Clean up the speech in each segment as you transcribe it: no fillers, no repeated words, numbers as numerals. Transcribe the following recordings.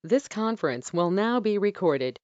This conference will now be recorded.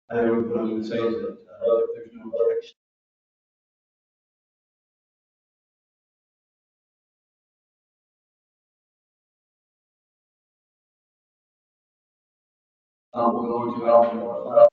I would say that if there's no objection, we'll go into Alvin.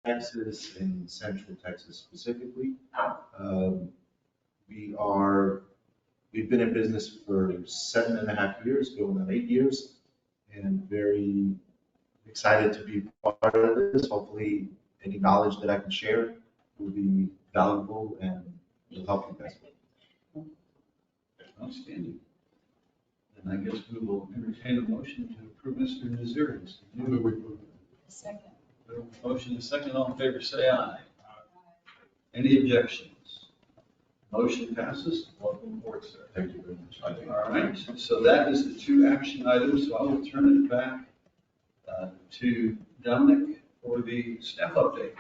Texas and Central Texas specifically. Um, we are, we've been in business for 7.5 years, going on 8 years, and very excited to be part of this. Hopefully, any knowledge that I can share will be valuable and will help you guys. Outstanding. And I guess we will entertain a motion to approve Mr. Nazari's. Second. Motion is second. All in favor, say aye. Any objections? Motion passes. Welcome aboard, sir. Thank you very much. All right, so that is the two action items. So I will turn it back to Dominic for the staff update.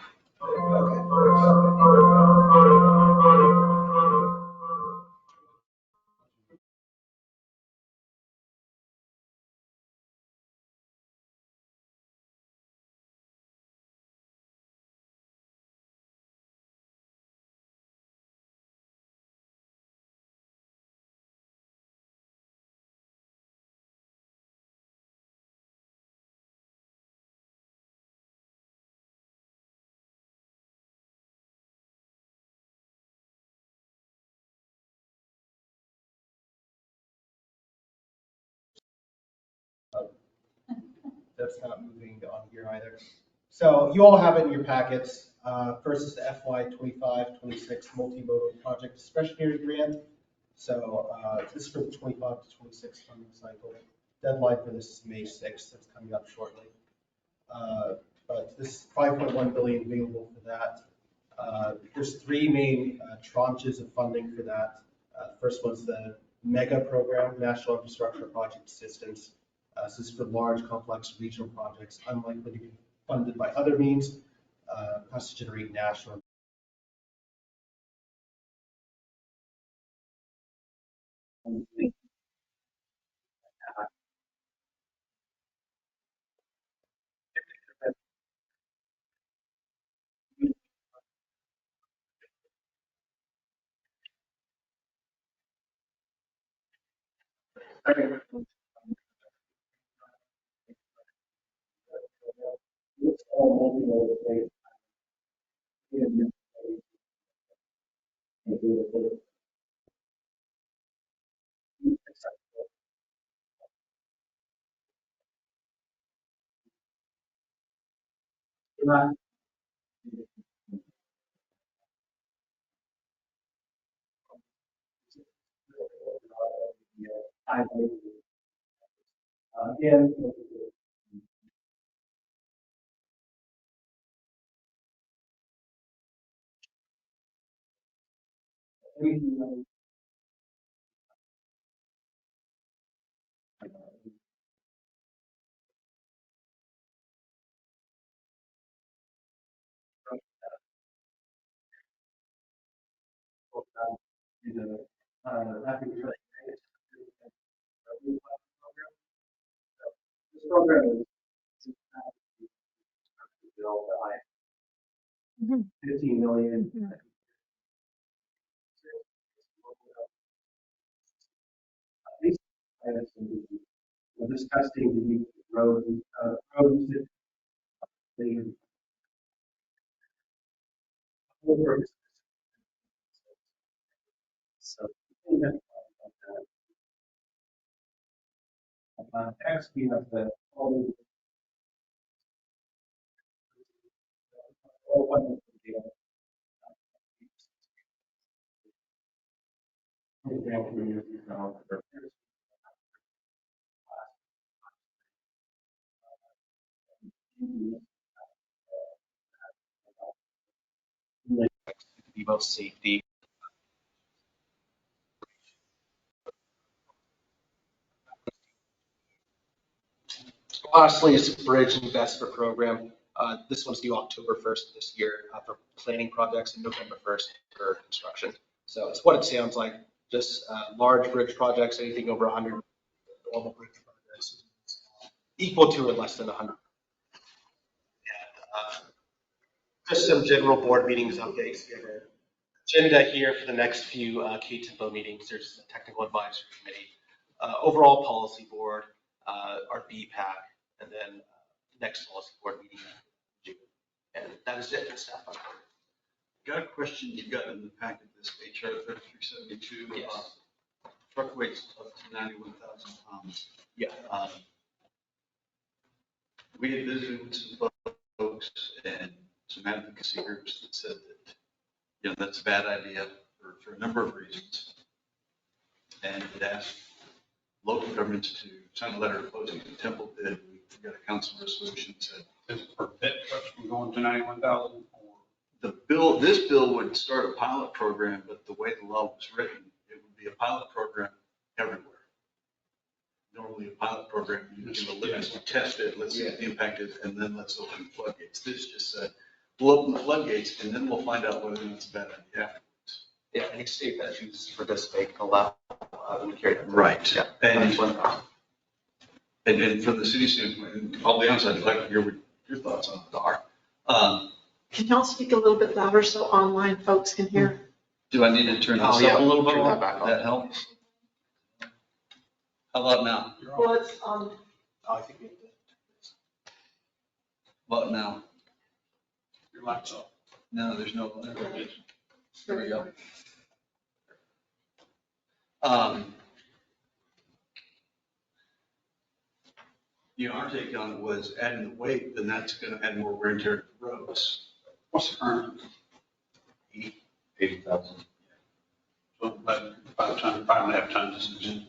That's not moving on here either. So you all have it in your packets. First is the FY 25-26 multimodal project discretionary grant. So this is for the 25 to 26 funding cycle. Deadline for this is May 6th. It's coming up shortly. But this is 5.1 billion available for that. There's three main tranches of funding for that. First one's the MEGA program, National Infrastructure Project Assistance. This is for large, complex regional projects, unlikely to be funded by other means, has to generate national. Again, This program is built by 15 million. These items can be discussing the road, roads that they over. So, asking of the all what to be both safety. Lastly, is the bridge investment program. This one's due October 1st this year for planning projects and November 1st for construction. So it's what it sounds like, just large bridge projects, anything over 100 normal bridge projects, equal to or less than 100. Just some general board meetings updates. We have our agenda here for the next few KTMPO meetings. There's a technical advisory committee, overall policy board, our BPAC, and then next policy board meeting in June. And that is it for staff report. Got a question you got in the packet, this HR 3372. Yes. Truck weights up to 91,000 pounds. Yeah. We had visited with some folks and some advocacy groups that said that, you know, that's a bad idea for a number of reasons. And it asked local governments to sign a letter opposing the Temple bid. We got a council resolution that said, Is it for pit trucks from going to 91,000 or? this bill would start a pilot program, but the way the law was written, it would be a pilot program everywhere. Normally a pilot program, you give a limit, we test it, let's see what the impact is, and then let's open the floodgates. This just said, we'll open the floodgates and then we'll find out whether it's a bad idea afterwards. Yeah, any state that chooses to participate can allow them to carry that. Right. Yeah. And from the city standpoint, and I'll be honest, I'd like to hear what your thoughts on it are. Can y'all speak a little bit louder so online folks can hear? Do I need to turn this Oh, yeah. up a little bit Turn more? that back on. That help? How about now? Well, it's, Oh, I think we did. How about now? Your laptop. No, there's no. There we go. Our take on it was adding the weight, then that's gonna add more wear and tear to the roads. What's the current? 80,000. So about 5.5 tons.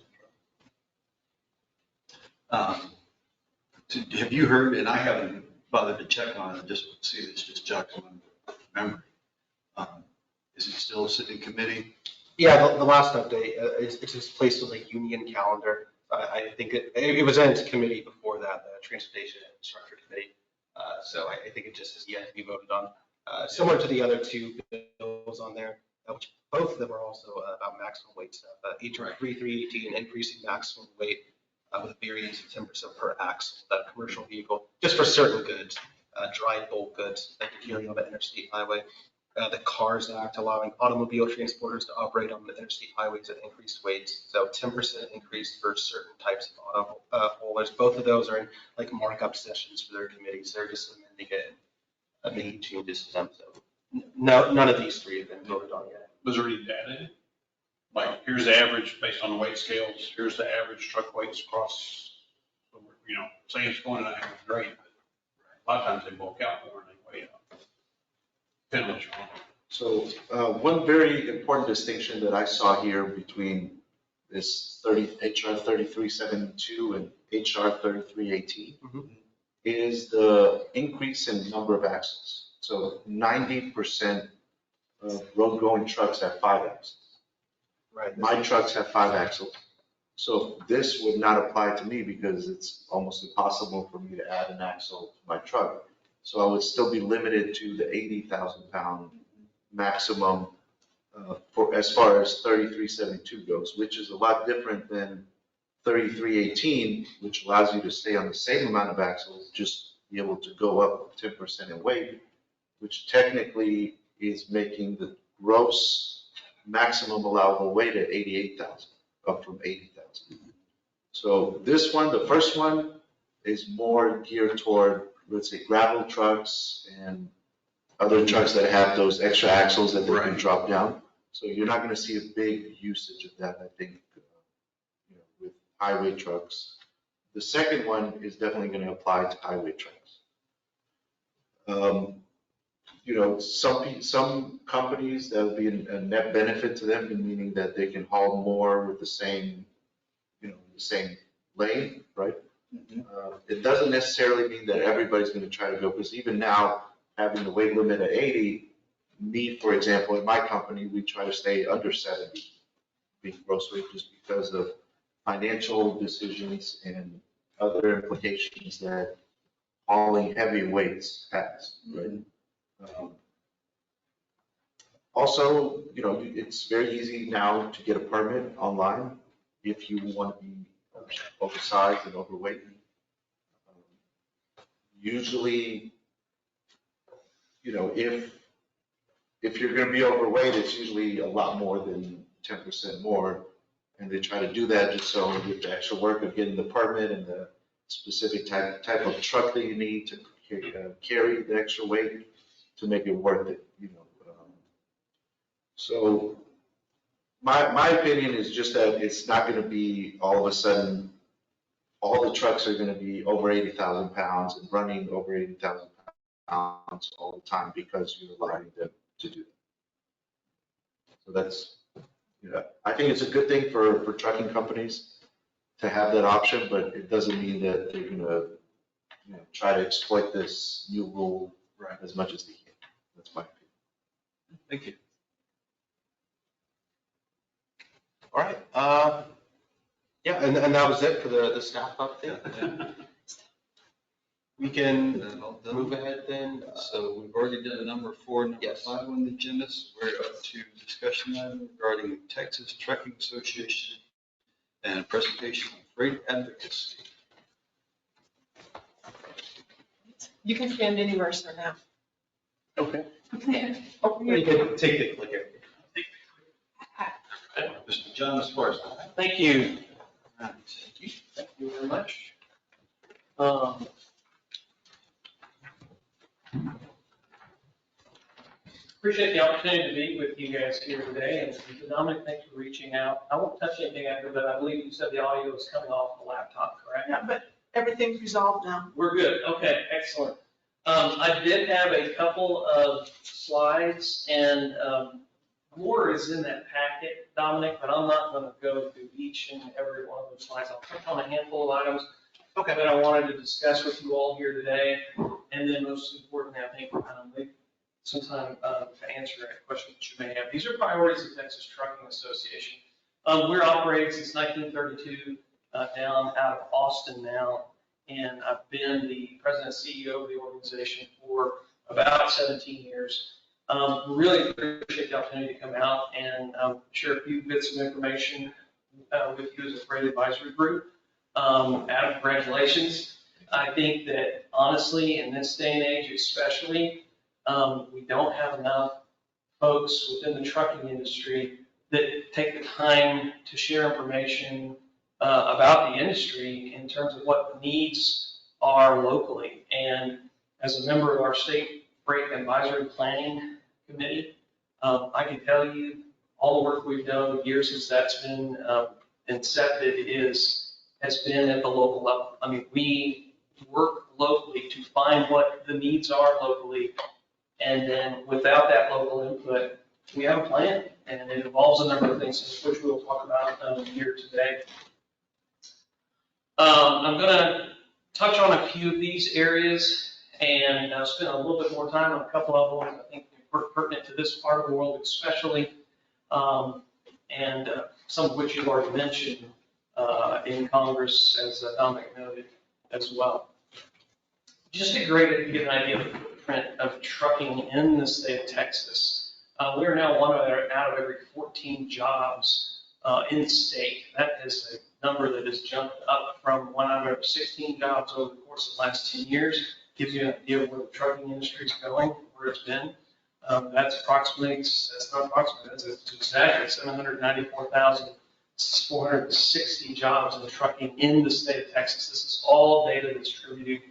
Have you heard, and I haven't bothered to check on it, just to see if it's just jogged my memory. Is it still sitting in committee? Yeah, the last update, it's just placed on the union calendar. I think it was in committee before that, the Transportation and Infrastructure Committee. So I think it just is yet to be voted on. Similar to the other two bills on there, which both of them are also about maximum weight stuff. HR 3318, increasing maximum weight with a variance of 10% per axle, that commercial vehicle, just for certain goods, dry bulk goods that can carry on the interstate highway. The CARS Act allowing automobile transporters to operate on the interstate highways at increased weights. So 10% increase for certain types of auto haulers. Both of those are in like markup sessions for their committees. They're just amending it and making changes to them. So no, none of these three have been voted on yet. Was there any data in it? Like, here's the average based on the weight scales, here's the average truck weights across, you know, say it's going to an average grade, but a lot of times they bulk out more than they weigh up. Depending on what you're on. So one very important distinction that I saw here between this HR 3372 and HR 3318 is the increase in number of axles. So 90% of road-going trucks have 5 axles. Right. My trucks have 5 axles. So this would not apply to me because it's almost impossible for me to add an axle to my truck. So I would still be limited to the 80,000 pound maximum for as far as 3372 goes, which is a lot different than 3318, which allows you to stay on the same amount of axles, just be able to go up 10% in weight, which technically is making the gross maximum allowable weight at 88,000, up from 80,000. So this one, the first one, is more geared toward, let's say, gravel trucks and other trucks that have those extra axles that they can drop down. So you're not going to see a big usage of that, I think, with highway trucks. The second one is definitely going to apply to highway trucks. Some companies, that would be a net benefit to them, meaning that they can haul more with the same lane, right? It doesn't necessarily mean that everybody's going to try to go, because even now, having the weight limit at 80, me, for example, in my company, we try to stay under 70 being gross weight, just because of financial decisions and other implications that hauling heavy weights has, right? Also, it's very easy now to get a permit online if you want to be oversized and overweight. Usually, if you're going to be overweight, it's usually a lot more than 10% more. And they try to do that just so with the extra work of getting the permit and the specific type of truck that you need to carry the extra weight to make it worth it. So my opinion is just that it's not going to be all of a sudden, all the trucks are going to be over 80,000 pounds and running over 80,000 pounds all the time because you're allowing them to do that. So that's, I think it's a good thing for trucking companies to have that option, but it doesn't mean that they're going to try to exploit this new rule as much as they can. That's my opinion. Thank you. All right. Yeah, and that was it for the staff update. We can move ahead then. So we've already done number 4, number Yes. 5 on the agenda. So we're up to discussion item regarding Texas Trucking Association and presentation of freight advocacy. You can stand anywhere, sir, now. Okay. Over You here. can take the clicker. Mr. John Esparza. Thank you. Right. Thank you very much. Appreciate the opportunity to meet with you guys here today, and Dominic, thanks for reaching out. I won't touch anything after, but I believe you said the audio is coming off the laptop, correct? Yeah, but everything's resolved now. We're good, okay, excellent. I did have a couple of slides, and more is in that packet, Dominic, but I'm not gonna go through each and every one of those slides. I'll touch on a handful of items that I wanted to discuss with you all here today, and then most importantly, I think, leave some time to answer a question that you may have. These are priorities of Texas Trucking Association. We're operating since 1932 down out of Austin now, and I've been the president and CEO of the organization for about 17 years. Really appreciate the opportunity to come out and share a few bits of information with you as a freight advisory group. Adam, congratulations. I think that honestly, in this day and age especially, we don't have enough folks within the trucking industry that take the time to share information about the industry in terms of what the needs are locally. And as a member of our state freight advisory planning committee, I can tell you all the work we've done the years since that's been incepted has been at the local level. I mean, we work locally to find what the needs are locally. And then without that local input, we have a plan, and it involves a number of things, which we'll talk about here today. I'm going to touch on a few of these areas and spend a little bit more time on a couple of them I think are pertinent to this part of the world especially. and some of which you've already mentioned in Congress, as Dominic noted as well. Just to get an idea of the footprint of trucking in the state of Texas. We are now one out of every 14 jobs in the state. That is a number that has jumped up from 1 out of every 16 jobs over the course of the last 10 years. Gives you an idea of where the trucking industry is going, where it's been. That's exactly 794,460 jobs in trucking in the state of Texas. This is all data that's attributed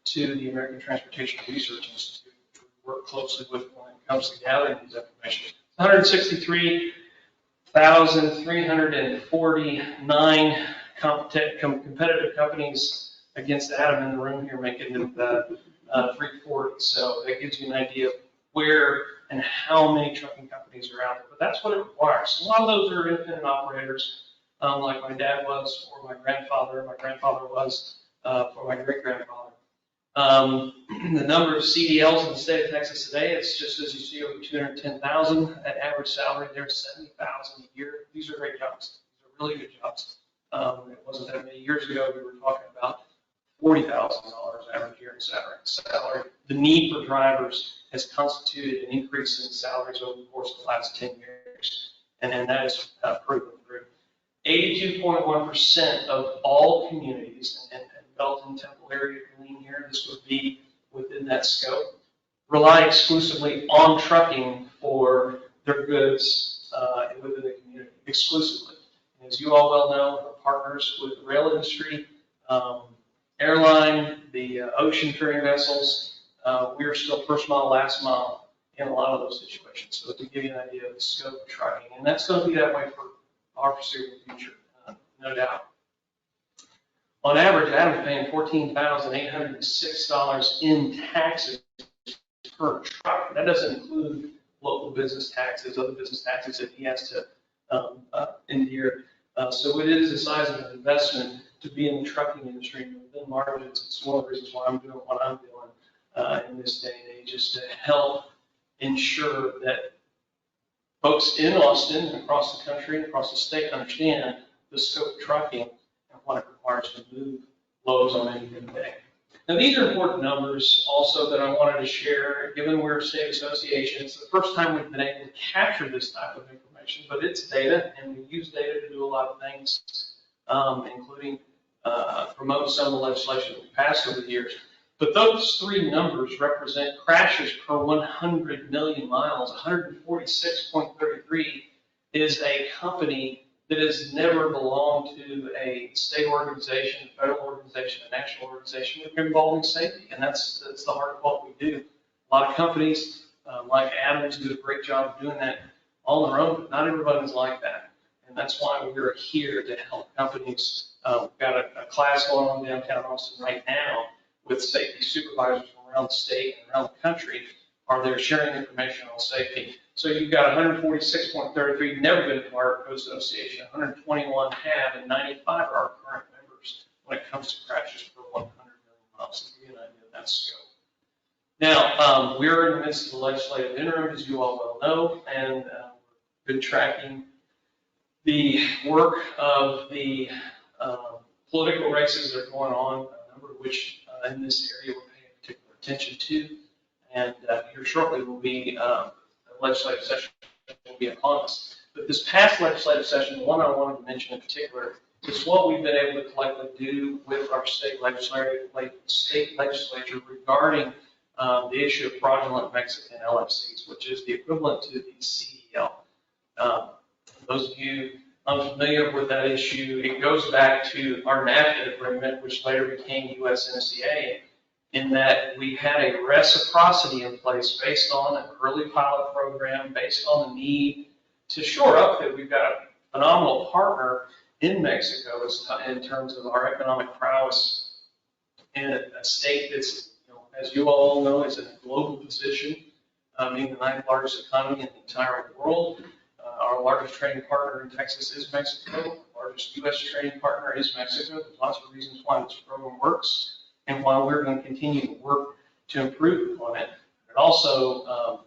to the American Transportation Research Institute, which we work closely with when it comes to gathering these information. 163,349 competitive companies against Adam in the room here, making it 340. So that gives you an idea of where and how many trucking companies are out there. But that's what it requires. A lot of those are independent operators, like my dad was, or my grandfather was, or my great-grandfather. The number of CDLs in the state of Texas today, it's just as you see, over 210,000 at average salary. There's 70,000 a year. These are great jobs. These are really good jobs. It wasn't that many years ago we were talking about $40,000 average year in salary. The need for drivers has constituted an increase in salaries over the course of the last 10 years, and that is proven through. 82.1% of all communities, and Killeen-Temple area, Killeen here, this would be within that scope, rely exclusively on trucking for their goods within the community, exclusively. And as you all well know, we're partners with the rail industry, airline, the ocean ferry vessels. We are still first mile, last mile in a lot of those situations. So to give you an idea of the scope of trucking, and that's going to be that way for our foreseeable future, no doubt. On average, Adam's paying $14,806 in taxes per truck. That doesn't include local business taxes, other business taxes that he has to endure. So it is a sizable investment to be in the trucking industry. And within margins, it's one of the reasons why I'm doing what I'm doing in this day and age, is to help ensure that folks in Austin and across the country and across the state understand the scope of trucking and what it requires to move loads on any given day. Now, these are important numbers also that I wanted to share, given we're a state association. It's the first time we've been able to capture this type of information, but it's data, and we use data to do a lot of things, including promote some of the legislation that we passed over the years. But those three numbers represent crashes per 100 million miles. 146.33 is a company that has never belonged to a state organization, a federal organization, a national organization involving safety. And that's the heart of what we do. A lot of companies like Adams do a great job of doing that on their own, but not everybody's like that. And that's why we're here to help companies. We've got a class going on downtown Austin right now with safety supervisors from around the state and around the country are there sharing information on safety. So you've got 146.33 never been part of the association, 121 have, and 95 are our current members when it comes to crashes per 100 million miles. To give you an idea of that scope. Now, we're in the midst of the legislative interim, as you all well know, and we've been tracking the work of the political races that are going on, a number of which in this area we're paying particular attention to. And here shortly will be a legislative session will be upon us. But this past legislative session, the one I wanted to mention in particular, is what we've been able to collectively do with our state legislature regarding the issue of fraudulent Mexican LFCs, which is the equivalent to the CDL. Those of you unfamiliar with that issue, it goes back to our NAFTA agreement, which later became USMCA, in that we had a reciprocity in place based on an early pilot program, based on the need to shore up that we've got a phenomenal partner in Mexico in terms of our economic prowess in a state that's, as you all know, is in a global position, being the 9th largest economy in the entire world. Our largest trading partner in Texas is Mexico. Our largest U.S. trading partner is Mexico. There's lots of reasons why this program works and why we're going to continue to work to improve upon it. It also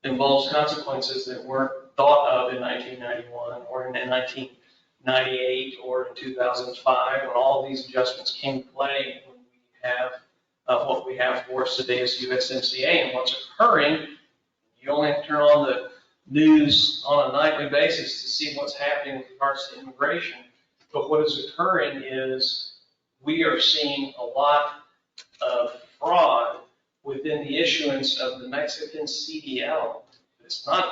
involves consequences that weren't thought of in 1991 or in 1998 or in 2005, when all these adjustments came to play, when we have what we have for us today as USMCA. And what's occurring, you only have to turn on the news on a nightly basis to see what's happening with regards to immigration. But what is occurring is we are seeing a lot of fraud within the issuance of the Mexican CDL. It's not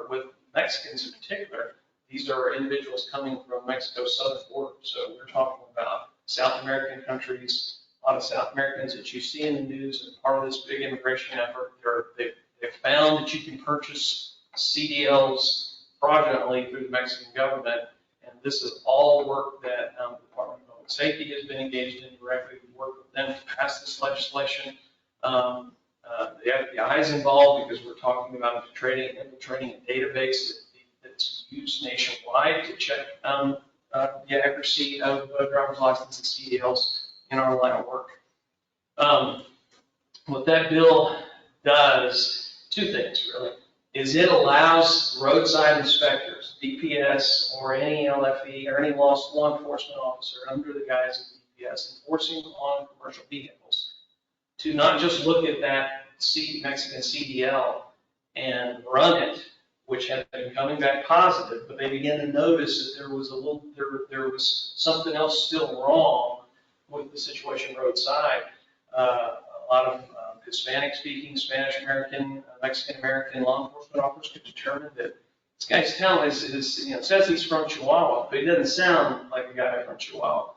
with Mexicans in particular. These are individuals coming from Mexico's southern border. So we're talking about South American countries, a lot of South Americans that you see in the news as part of this big immigration effort. They've found that you can purchase CDLs fraudulently through the Mexican government. And this is all work that the Department of Public Safety has been engaged in directly. We work with them to pass this legislation. The FBI is involved because we're talking about infiltrating a database that's used nationwide to check the accuracy of driver's licenses and CDLs in our line of work. What that bill does, two things really, is it allows roadside inspectors, DPS or any LFE or any law enforcement officer under the guise of DPS enforcing on commercial vehicles to not just look at that Mexican CDL and run it, which had been coming back positive, but they began to notice that there was something else still wrong with the situation roadside. A lot of Hispanic-speaking, Spanish-American, Mexican-American law enforcement officers could determine that this guy's town says he's from Chihuahua, but he doesn't sound like a guy from Chihuahua.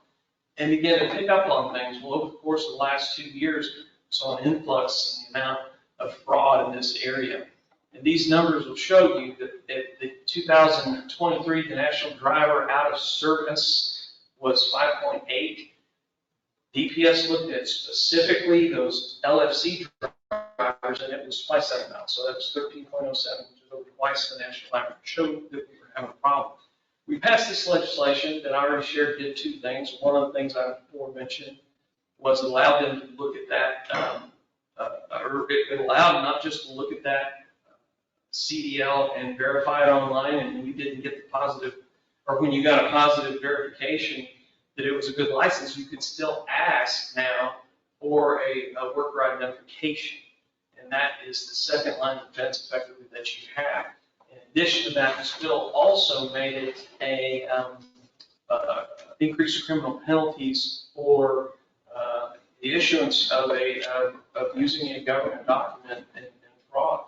And began to pick up on things. Well, over the course of the last 2 years, we saw an influx in the amount of fraud in this area. And these numbers will show you that at the 2023, the national driver out of service was 5.8. DPS looked at specifically those LFC drivers, and it was twice that amount. So that was 13.07, which is over twice the national average. Showed that we were having a problem. We passed this legislation that I already shared did two things. One of the things I before mentioned was allow them to look at that, or it allowed not just to look at that CDL and verify it online, and when you didn't get the positive, or when you got a positive verification that it was a good license, you could still ask now for a worker identification. And that is the second line of defense effectively that you have. In addition to that, this bill also made it a increase of criminal penalties for the issuance of using a government document and fraud.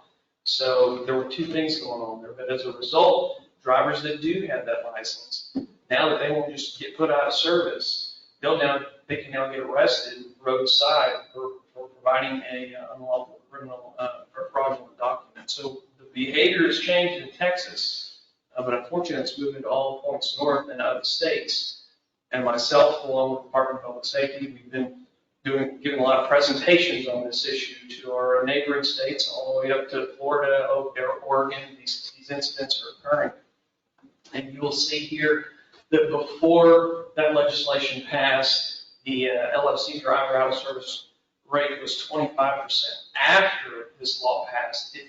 So there were two things going on there. But as a result, drivers that do have that license, now that they won't just get put out of service, they can now get arrested roadside for providing a unlawful criminal or fraudulent document. So the behavior has changed in Texas, but unfortunately it's moving to all points north and other states. And myself, along with the Department of Public Safety, we've been giving a lot of presentations on this issue to our neighboring states, all the way up to Florida, Oregon. These incidents are occurring. And you will see here that before that legislation passed, the LFC driver out of service rate was 25%. After this law passed, it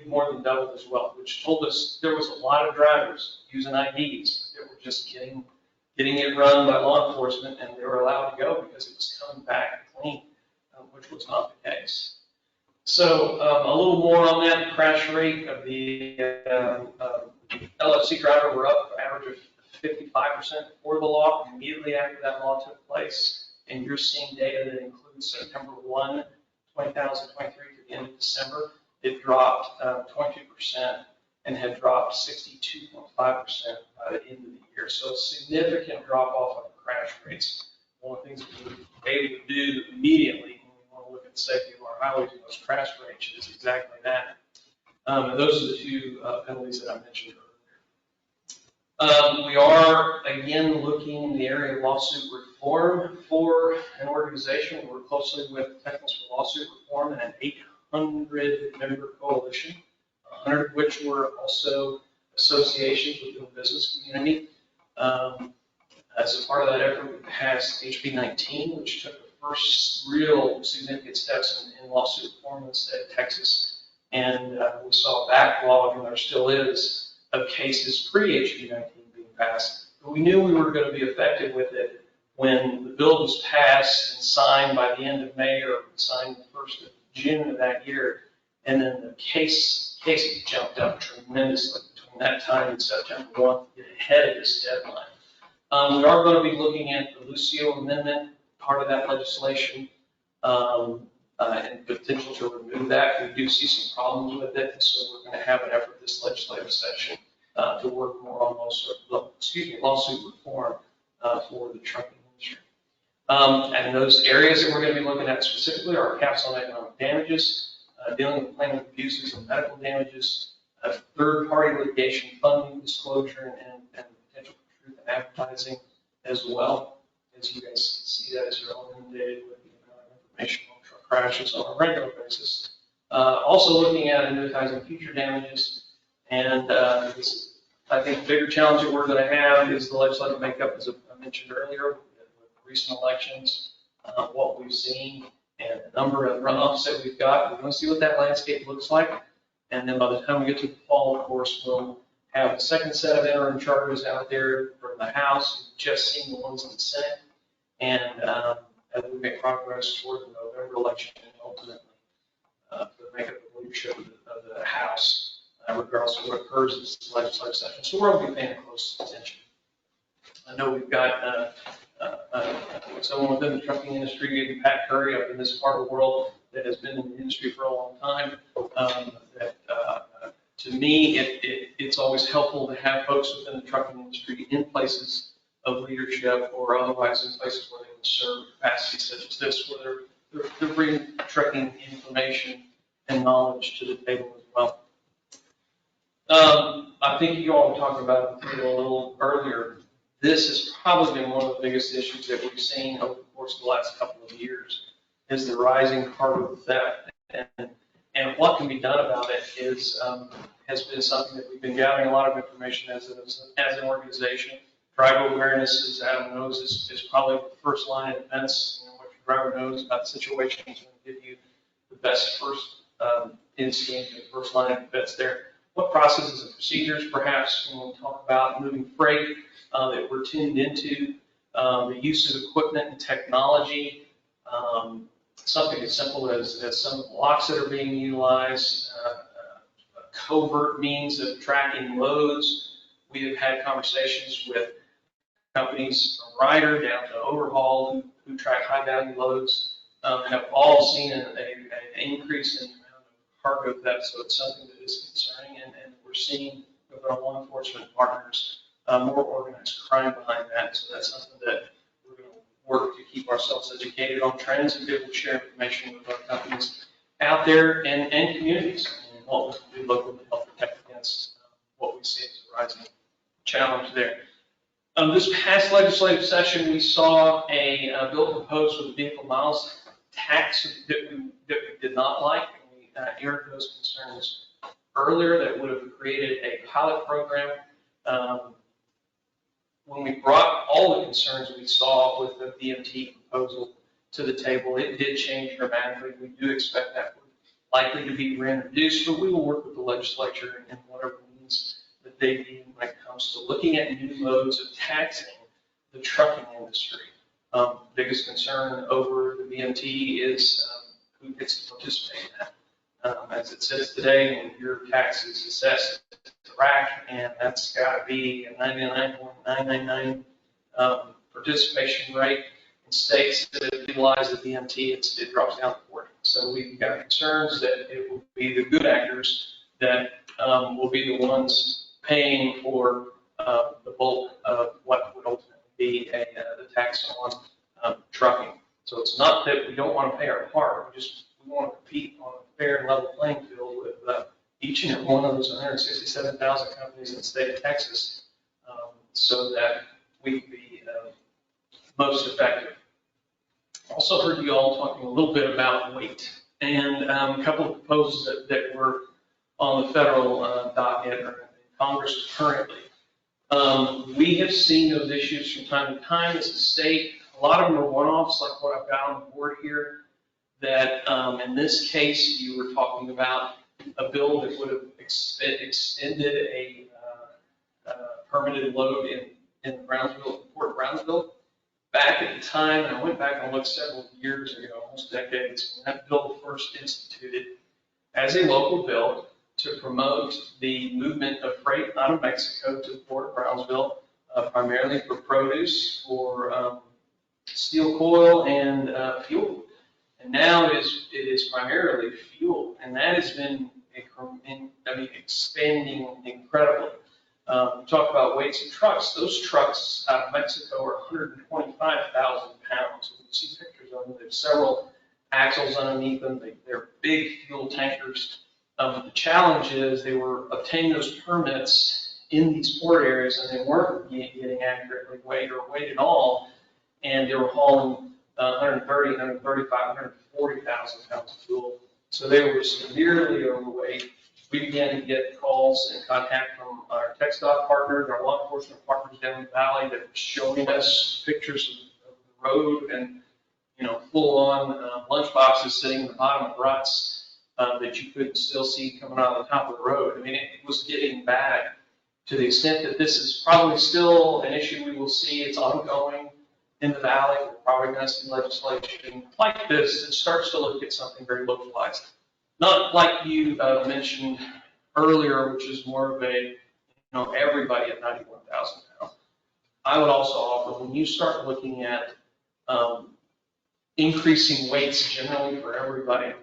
more than doubled as well, which told us there was a lot of drivers using IDs that were just getting it run by law enforcement, and they were allowed to go because it was coming back clean, which was not the case. So a little more on that. The crash rate of the LFC driver were up an average of 55% before the law. Immediately after that law took place, and you're seeing data that includes September 1, 2023 to the end of December, it dropped 22% and had dropped 62.5% by the end of the year. So a significant drop off of crash rates. One of the things that we're able to do immediately when we want to look at the safety of our highways and those crash rates is exactly that. And those are the two penalties that I mentioned earlier. We are, again, looking in the area of lawsuit reform for an organization. We work closely with Technics for Lawsuit Reform and an 800-member coalition, 100 of which were also associations within the business community. As a part of that effort, we passed HB 19, which took the first real significant steps in lawsuit reform in the state of Texas. And we saw a backlog, and there still is, of cases pre-HB 19 being passed. But we knew we were going to be effective with it when the bill was passed and signed by the end of May or signed the 1st of June of that year. And then the cases jumped up tremendously between that time and September 1 to get ahead of this deadline. We are going to be looking at the Lucio Amendment, part of that legislation, and potential to remove that. We do see some problems with it, so we're going to have an effort this legislative session to work more on lawsuit reform for the trucking industry. And those areas that we're going to be looking at specifically are caps on economic damages, dealing with plaintiff abuses and medical damages, third-party litigation funding disclosure, and potential for truth in advertising as well. As you guys can see, that as you're all inundated with the amount of information on truck crashes on a regular basis. Also looking at annuitizing future damages, and I think the bigger challenge that we're going to have is the legislative makeup, as I mentioned earlier, with recent elections, what we've seen, and the number of runoffs that we've got. We're going to see what that landscape looks like. And then by the time we get to the fall, of course, we'll have a second set of interim charters out there from the House. We've just seen the ones in the Senate. And as we make progress toward the November election and ultimately the makeup of leadership of the House, regardless of what occurs in this legislative session. So we're going to be paying close attention. I know we've got someone within the trucking industry, Pat Curry, up in this part of the world that has been in the industry for a long time. To me, it's always helpful to have folks within the trucking industry in places of leadership or otherwise in places where they can serve capacity such as this, where they're bringing trucking information and knowledge to the table as well. I think you all were talking about it a little earlier. This has probably been one of the biggest issues that we've seen over the course of the last couple of years, is the rising cargo theft. And what can be done about it has been something that we've been gathering a lot of information as an organization. Driver awareness, as Adam knows, is probably the first line of defense. You know, what your driver knows about the situation is going to give you the best first instinct and first line of defense there. What processes and procedures, perhaps, when we talk about moving freight, that we're tuned into, the use of equipment and technology, something as simple as some locks that are being utilized, covert means of tracking loads. We have had conversations with companies from Ryder down to Overhaul who track high value loads, have all seen an increase in the amount of cargo theft. So it's something that is concerning, and we're seeing with our law enforcement partners more organized crime behind that. So that's something that we're going to work to keep ourselves educated on trends and be able to share information with our companies out there and communities, and what we can do locally to help protect against what we see as a rising challenge there. This past legislative session, we saw a bill proposed with a vehicle miles tax that we did not like. We aired those concerns earlier. That would have created a pilot program. When we brought all the concerns we saw with the VMT proposal to the table, it did change dramatically. We do expect that would likely to be reintroduced, but we will work with the legislature and whatever means that they need when it comes to looking at new modes of taxing the trucking industry. Biggest concern over the VMT is who gets to participate in that. As it says today, your tax is assessed to RAC, and that's got to be a 99.999 participation rate. In states that have utilized the VMT, it drops down to 40. So we've got concerns that it will be the good actors that will be the ones paying for the bulk of what would ultimately be the tax on trucking. So it's not that we don't want to pay our part, we want to compete on a fair and level playing field with each and every one of those 167,000 companies in the state of Texas, so that we can be most effective. Also heard you all talking a little bit about weight, and a couple of proposals that were on the federal docket or in Congress currently. We have seen those issues from time to time as a state. A lot of them are one-offs, like what I've got on the board here, that in this case you were talking about a bill that would have extended a permitted load in Brownsville, Port Brownsville. Back at the time, and I went back and looked several years ago, almost decades, when that bill first instituted as a local bill to promote the movement of freight out of Mexico to the Port of Brownsville, primarily for produce, for steel coil and fuel. And now it is primarily fuel, and that has been expanding incredibly. Talk about weights of trucks. Those trucks out of Mexico are 125,000 pounds. You see pictures of them. There's several axles underneath them. They're big fuel tankers. The challenge is they were obtaining those permits in these port areas, and they weren't getting accurately weighed or weighed at all, and they were hauling 130, 135, 140,000 pounds of fuel. So they were severely overweight. We began to get calls and contact from our TxDOT partners, our law enforcement partners down in the valley that were showing us pictures of the road and, full-on lunch boxes sitting in the bottom of ruts that you could still see coming out of the top of the road. I mean, it was getting bad to the extent that this is probably still an issue we will see. It's ongoing in the valley. We're probably going to see legislation like this that starts to look at something very localized. Not like you mentioned earlier, which is more of a, everybody at 91,000 pounds. I would also offer, when you start looking at increasing weights generally for everybody,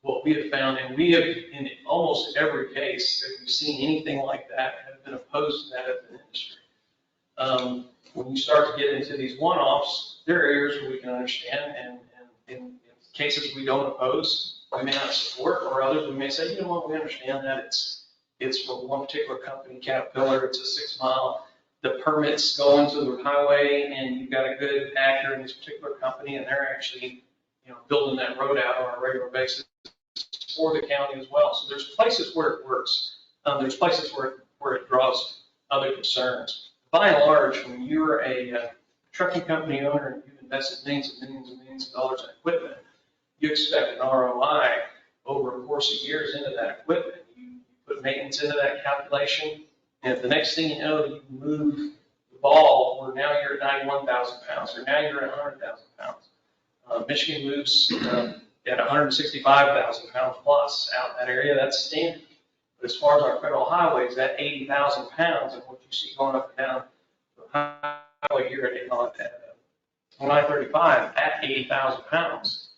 what we have found, and we have in almost every case that we've seen anything like that, have been opposed to that as an industry. When you start to get into these one-offs, there are areas where we can understand, and in cases we don't oppose, we may not support, or others we may say, we understand that it's for one particular company, Caterpillar, it's a 6 mile, the permits go into the highway, and you've got a good actor in this particular company, and they're actually, building that road out on a regular basis for the county as well. So there's places where it works. There's places where it draws other concerns. By and large, when you're a trucking company owner and you've invested millions and millions and millions of dollars in equipment, you expect an ROI over a course of years into that equipment. You put maintenance into that calculation, and if the next thing you know, you move the ball, where now you're at 91,000 pounds, or now you're at 100,000 pounds. Michigan moves at 165,000 pounds plus out in that area, that's standard. But as far as our federal highways, that 80,000 pounds, and what you see going up and down the highway here on I-35 at 80,000 pounds,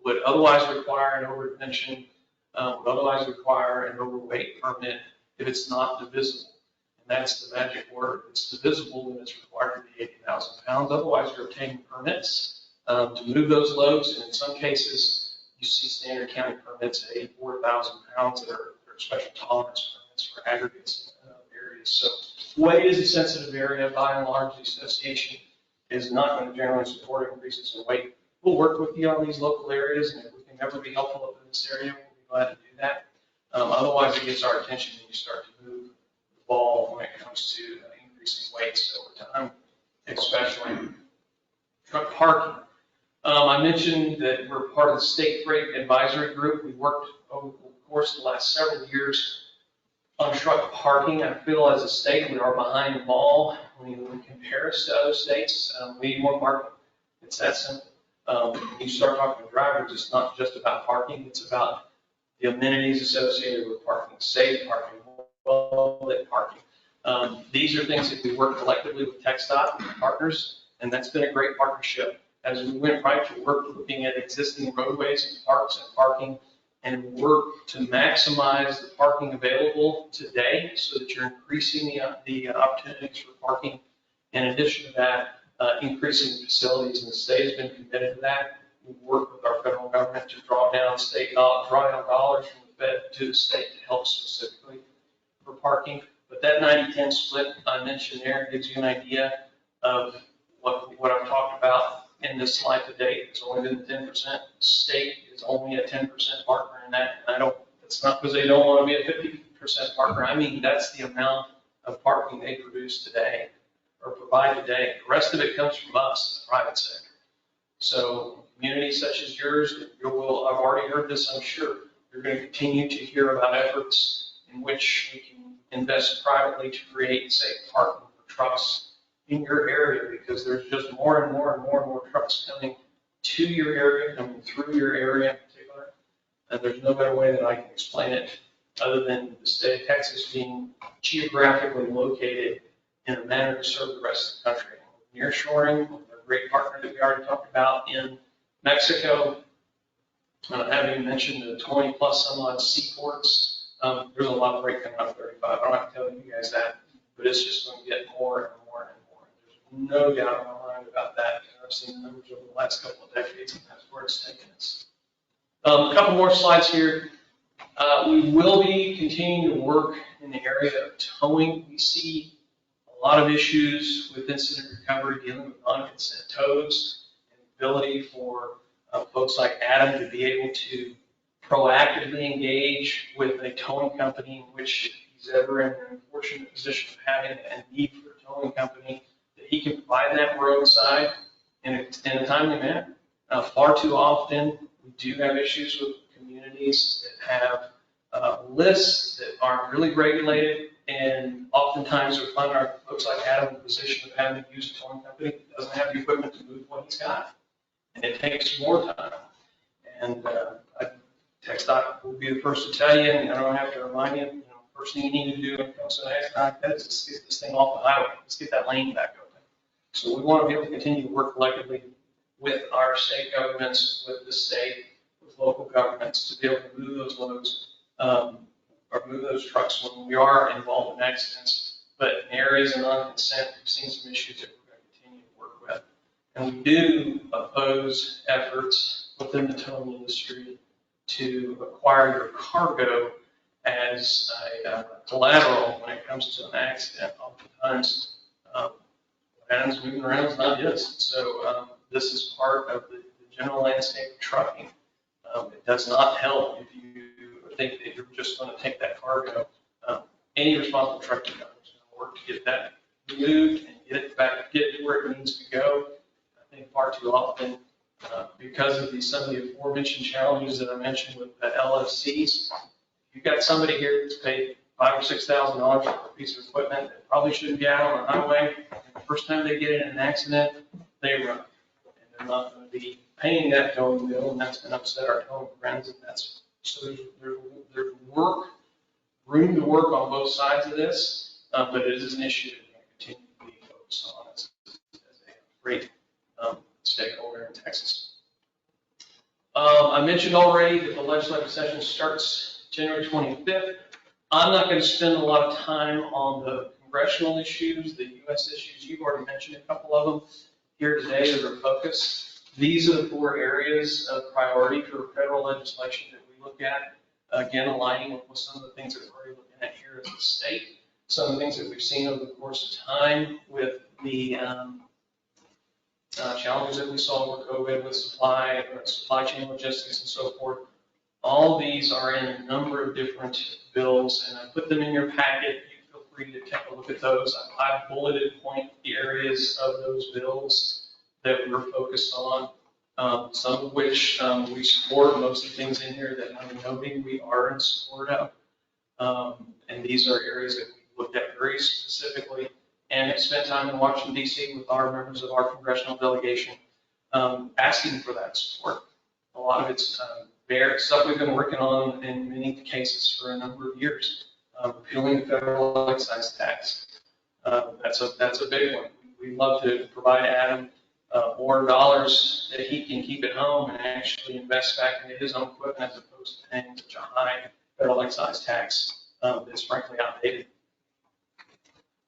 would otherwise require an overdimension, would otherwise require an overweight permit if it's not divisible. And that's the magic word. It's divisible when it's required to be 80,000 pounds. Otherwise, you're obtaining permits to move those loads. And in some cases, you see standard county permits at 84,000 pounds that are special tolerance permits for aggregates in areas. So weight is a sensitive area. By and large, the association is not going to generally support increases in weight. We'll work with you on these local areas, and if we can ever be helpful up in this area, we'll be glad to do that. Otherwise, it gets our attention when you start to move the ball when it comes to increasing weights over time, especially truck parking. I mentioned that we're part of the State Freight Advisory Group. We worked over the course of the last several years on truck parking. I feel as a state we are behind the ball when you compare us to other states. We need more parking. It's that simple. When you start talking to drivers, it's not just about parking, it's about the amenities associated with parking, safe parking, well-lit parking. These are things that we work collectively with TxDOT and partners, and that's been a great partnership. As we went right to work looking at existing roadways and parks and parking, and work to maximize the parking available today so that you're increasing the opportunities for parking. In addition to that, increasing facilities, and the state has been committed to that. We work with our federal government to draw down dollars from the Fed to the state to help specifically for parking. But that 90-10 split I mentioned there gives you an idea of what I've talked about in this slide to date. It's only been 10%. The state is only a 10% partner in that. And it's not because they don't want to be a 50% partner. I mean, that's the amount of parking they produce today or provide today. The rest of it comes from us, the private sector. So communities such as yours, I've already heard this, I'm sure, You're going to continue to hear about efforts in which we can invest privately to create safe parking for trucks in your area, because there's just more and more and more and more trucks coming to your area, coming through your area in particular. And there's no better way that I can explain it other than the state of Texas being geographically located in a manner to serve the rest of the country. Nearshoring, a great partner that we already talked about in Mexico. Having mentioned the 20 plus some odd seaports, there's a lot of freight coming out of 35. I don't have to tell you guys that, but it's just going to get more and more and more. There's no doubt in my mind about that. I've seen the numbers over the last couple of decades, and that's where it's taken us. A couple more slides here. We will be continuing to work in the area of towing. We see a lot of issues with incident recovery dealing with non-consent tows, and the ability for folks like Adam to be able to proactively engage with a towing company in which if he's ever in an unfortunate position of having a need for a towing company, that he can provide that roadside in a timely manner. Far too often, we do have issues with communities that have lists that aren't really regulated, and oftentimes we find our folks like Adam in a position of having to use a towing company that doesn't have the equipment to move what he's got. And it takes more time. And TxDOT will be the first to tell you, and I don't have to remind you, first thing you need to do when it comes to an accident like that is just get this thing off the highway. Let's get that lane back open. So we want to be able to continue to work collectively with our state governments, with the state, with local governments to be able to move those loads or move those trucks when we are involved in accidents. But in areas of non-consent, we've seen some issues that we're going to continue to work with. And we do oppose efforts within the towing industry to acquire your cargo as a collateral when it comes to an accident. Oftentimes, what Adam's moving around is not his. So this is part of the general landscape of trucking. It does not help if you think that you're just going to take that cargo. Any responsible trucking company is going to work to get that moved and get it back, get it to where it needs to go. I think far too often, because of some of the aforementioned challenges that I mentioned with the LFCs, you've got somebody here that's paid $5,000 or $6,000 for a piece of equipment that probably shouldn't be out on the highway. And the first time they get in an accident, they run. And they're not going to be paying that towing bill, and that's going to upset our towing friends. And that's so there's room to work on both sides of this, but it is an issue that we're going to continue to be focused on as a great stakeholder in Texas. I mentioned already that the legislative session starts January 25th. I'm not going to spend a lot of time on the congressional issues, the U.S. issues. You've already mentioned a couple of them here today that are focused. These are the 4 areas of priority for federal legislation that we look at. Again, aligning with some of the things that we're already looking at here as a state. Some of the things that we've seen over the course of time with the challenges that we saw with COVID, with supply chain logistics and so forth. All these are in a number of different bills, and I put them in your packet. You feel free to take a look at those. I've bulleted point the areas of those bills that we're focused on, some of which we support. Most of the things in here that I'm noting we are in support of. And these are areas that we looked at very specifically and have spent time in Washington, D.C. with our members of our congressional delegation, asking for that support. A lot of it's stuff we've been working on in many cases for a number of years. Repealing the federal excise tax. That's a big one. We love to provide Adam more dollars that he can keep at home and actually invest back into his own equipment as opposed to paying such a high federal excise tax that's frankly outdated.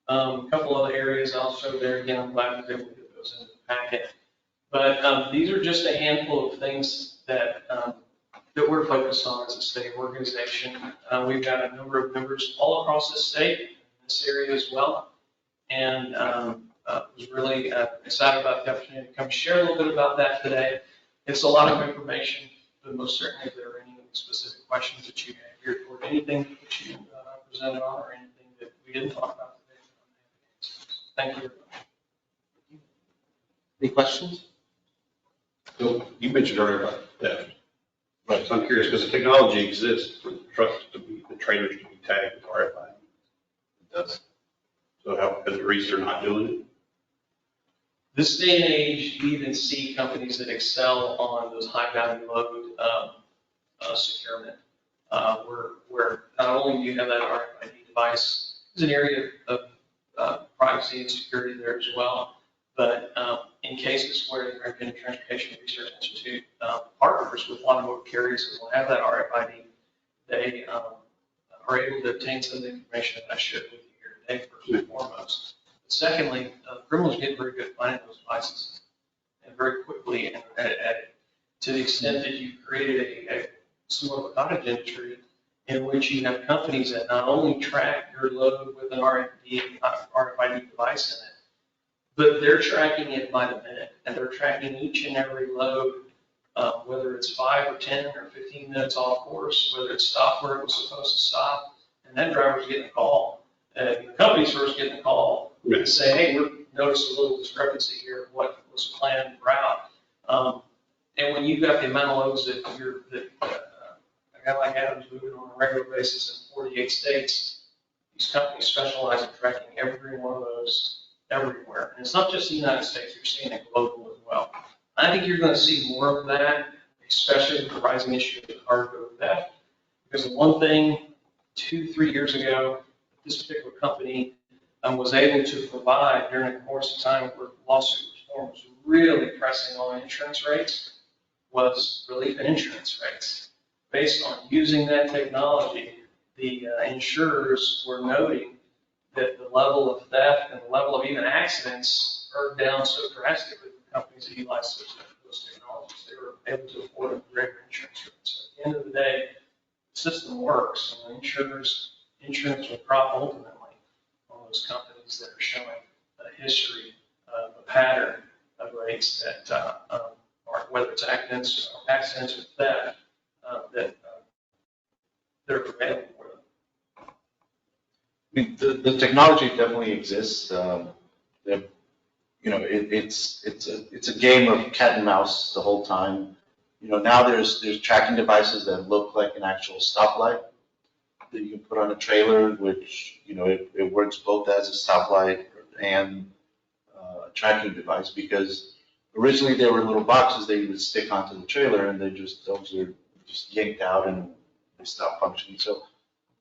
A couple other areas I'll show there. Again, I'm glad to be able to get those into the packet. But these are just a handful of things that that we're focused on as a state organization. We've got a number of members all across the state, in this area as well. And was really excited about the opportunity to come share a little bit about that today. It's a lot of information, but most certainly if there are any specific questions that you have here toward anything that you presented on or anything that we didn't talk about today. Thank you. Any questions? So you mentioned earlier about theft. Right, so I'm curious, because the technology exists for the trucks to be, the trailers to be tagged with RFID. It does. So how, because the reason they're not doing it? This day and age, you even see companies that excel on those high value load securement, where not only do you have that RFID device, there's an area of privacy and security there as well. But in cases where the American Transportation Research Institute partners with automotive carriers that will have that RFID, they are able to obtain some of the information that I shared with you here today, first and foremost. Secondly, criminals get very good at finding those devices and very quickly to the extent that you've created a somewhat of a cottage industry in which you have companies that not only track your load with an RFID device in it, but they're tracking it by the minute, and they're tracking each and every load, whether it's 5 or 10 or 15 minutes off course, whether it's stopped where it was supposed to stop, and then drivers getting a call. The company's first getting a call and say, hey, we noticed a little discrepancy here of what was planned route. And when you've got the amount of loads that a guy like Adam's moving on a regular basis in 48 states, these companies specialize in tracking every one of those everywhere. And it's not just the United States, you're seeing it global as well. I think you're going to see more of that, especially with the rising issue of cargo theft. Because the one thing 2-3 years ago, this particular company was able to provide during the course of time where lawsuit reform was really pressing on insurance rates was relief in insurance rates. Based on using that technology, the insurers were noting that the level of theft and the level of even accidents are down so drastically for companies that utilize those technologies. They were able to afford a greater insurance rate. So at the end of the day, the system works, and insurance will drop ultimately on those companies that are showing a history of a pattern of rates that are, whether it's accidents or theft, that are prevailing for them. I mean, the technology definitely exists. It's a game of cat and mouse the whole time. Now there's tracking devices that look like an actual stoplight that you can put on a trailer, which, it works both as a stoplight and a tracking device, because originally they were little boxes that you would stick onto the trailer, and those are just yanked out and they stop functioning. So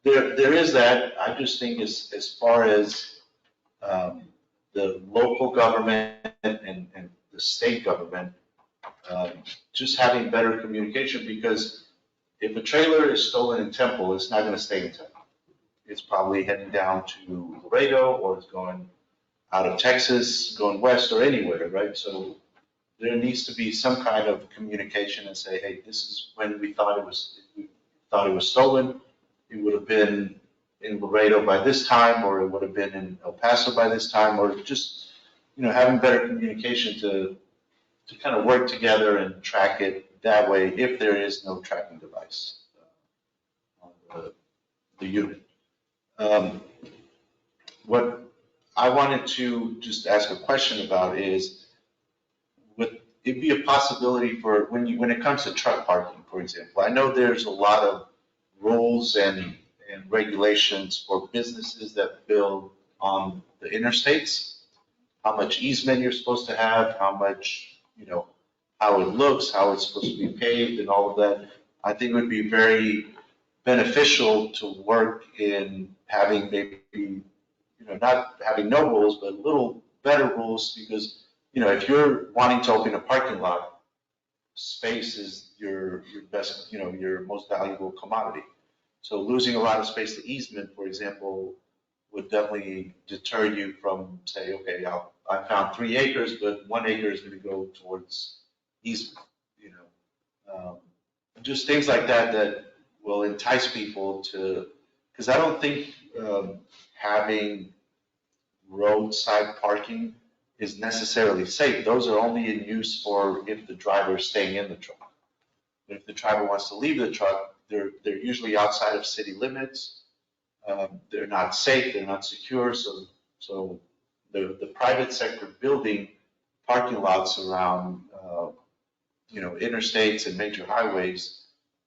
there is that. I just think as far as the local government and the state government, just having better communication, because if a trailer is stolen in Temple, it's not going to stay in Temple. It's probably heading down to Laredo, or it's going out of Texas, going west, or anywhere, right? So there needs to be some kind of communication and say, hey, this is when we thought it was stolen. It would have been in Laredo by this time, or it would have been in El Paso by this time, or just, having better communication to kind of work together and track it that way if there is no tracking device on the unit. What I wanted to just ask a question about is, would it be a possibility for when it comes to truck parking, for example? I know there's a lot of rules and regulations for businesses that build on the interstates, how much easement you're supposed to have, how much, how it looks, how it's supposed to be paved, and all of that. I think it would be very beneficial to work in having maybe, not having no rules, but a little better rules, because, if you're wanting to open a parking lot, space is your best, your most valuable commodity. So losing a lot of space to easement, for example, would definitely deter you from say, okay, I found 3 acres, but 1 acre is going to go towards easement, just things like that will entice people to, because I don't think having roadside parking is necessarily safe. Those are only in use for if the driver is staying in the truck. If the driver wants to leave the truck, they're usually outside of city limits. They're not safe, they're not secure, so the private sector building parking lots around interstates and major highways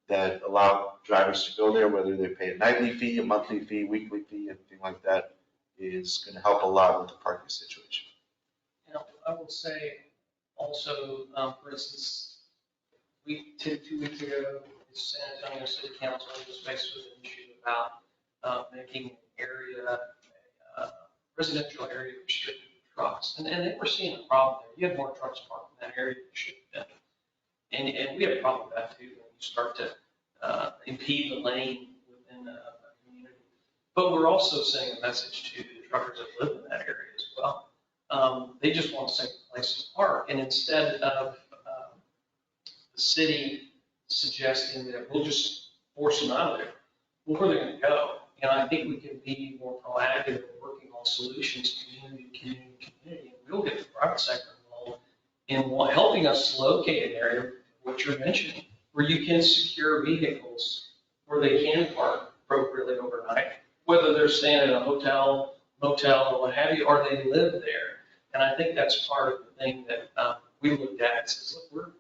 that allow drivers to go there, whether they pay a nightly fee, a monthly fee, weekly fee, anything like that, is going to help a lot with the parking situation. You know, I will say also, for instance, 2 weeks ago, the San Antonio City Council was faced with an issue about making an area, residential area restricted to trucks. And they were seeing a problem there. You have more trucks parked in that area than you should have been. And we have a problem with that too, when you start to impede the lane within a community. But we're also sending a message to the truckers that live in that area as well. They just want a safe place to park. And instead of the city suggesting that we'll just force them out of there, well, where are they going to go? And I think we can be more proactive in working on solutions, community. And we'll get the private sector involved in helping us locate an area, what you're mentioning, where you can secure vehicles where they can park appropriately overnight, whether they're staying at a hotel, motel, or what have you, or they live there. And I think that's part of the thing that we looked at and says, look,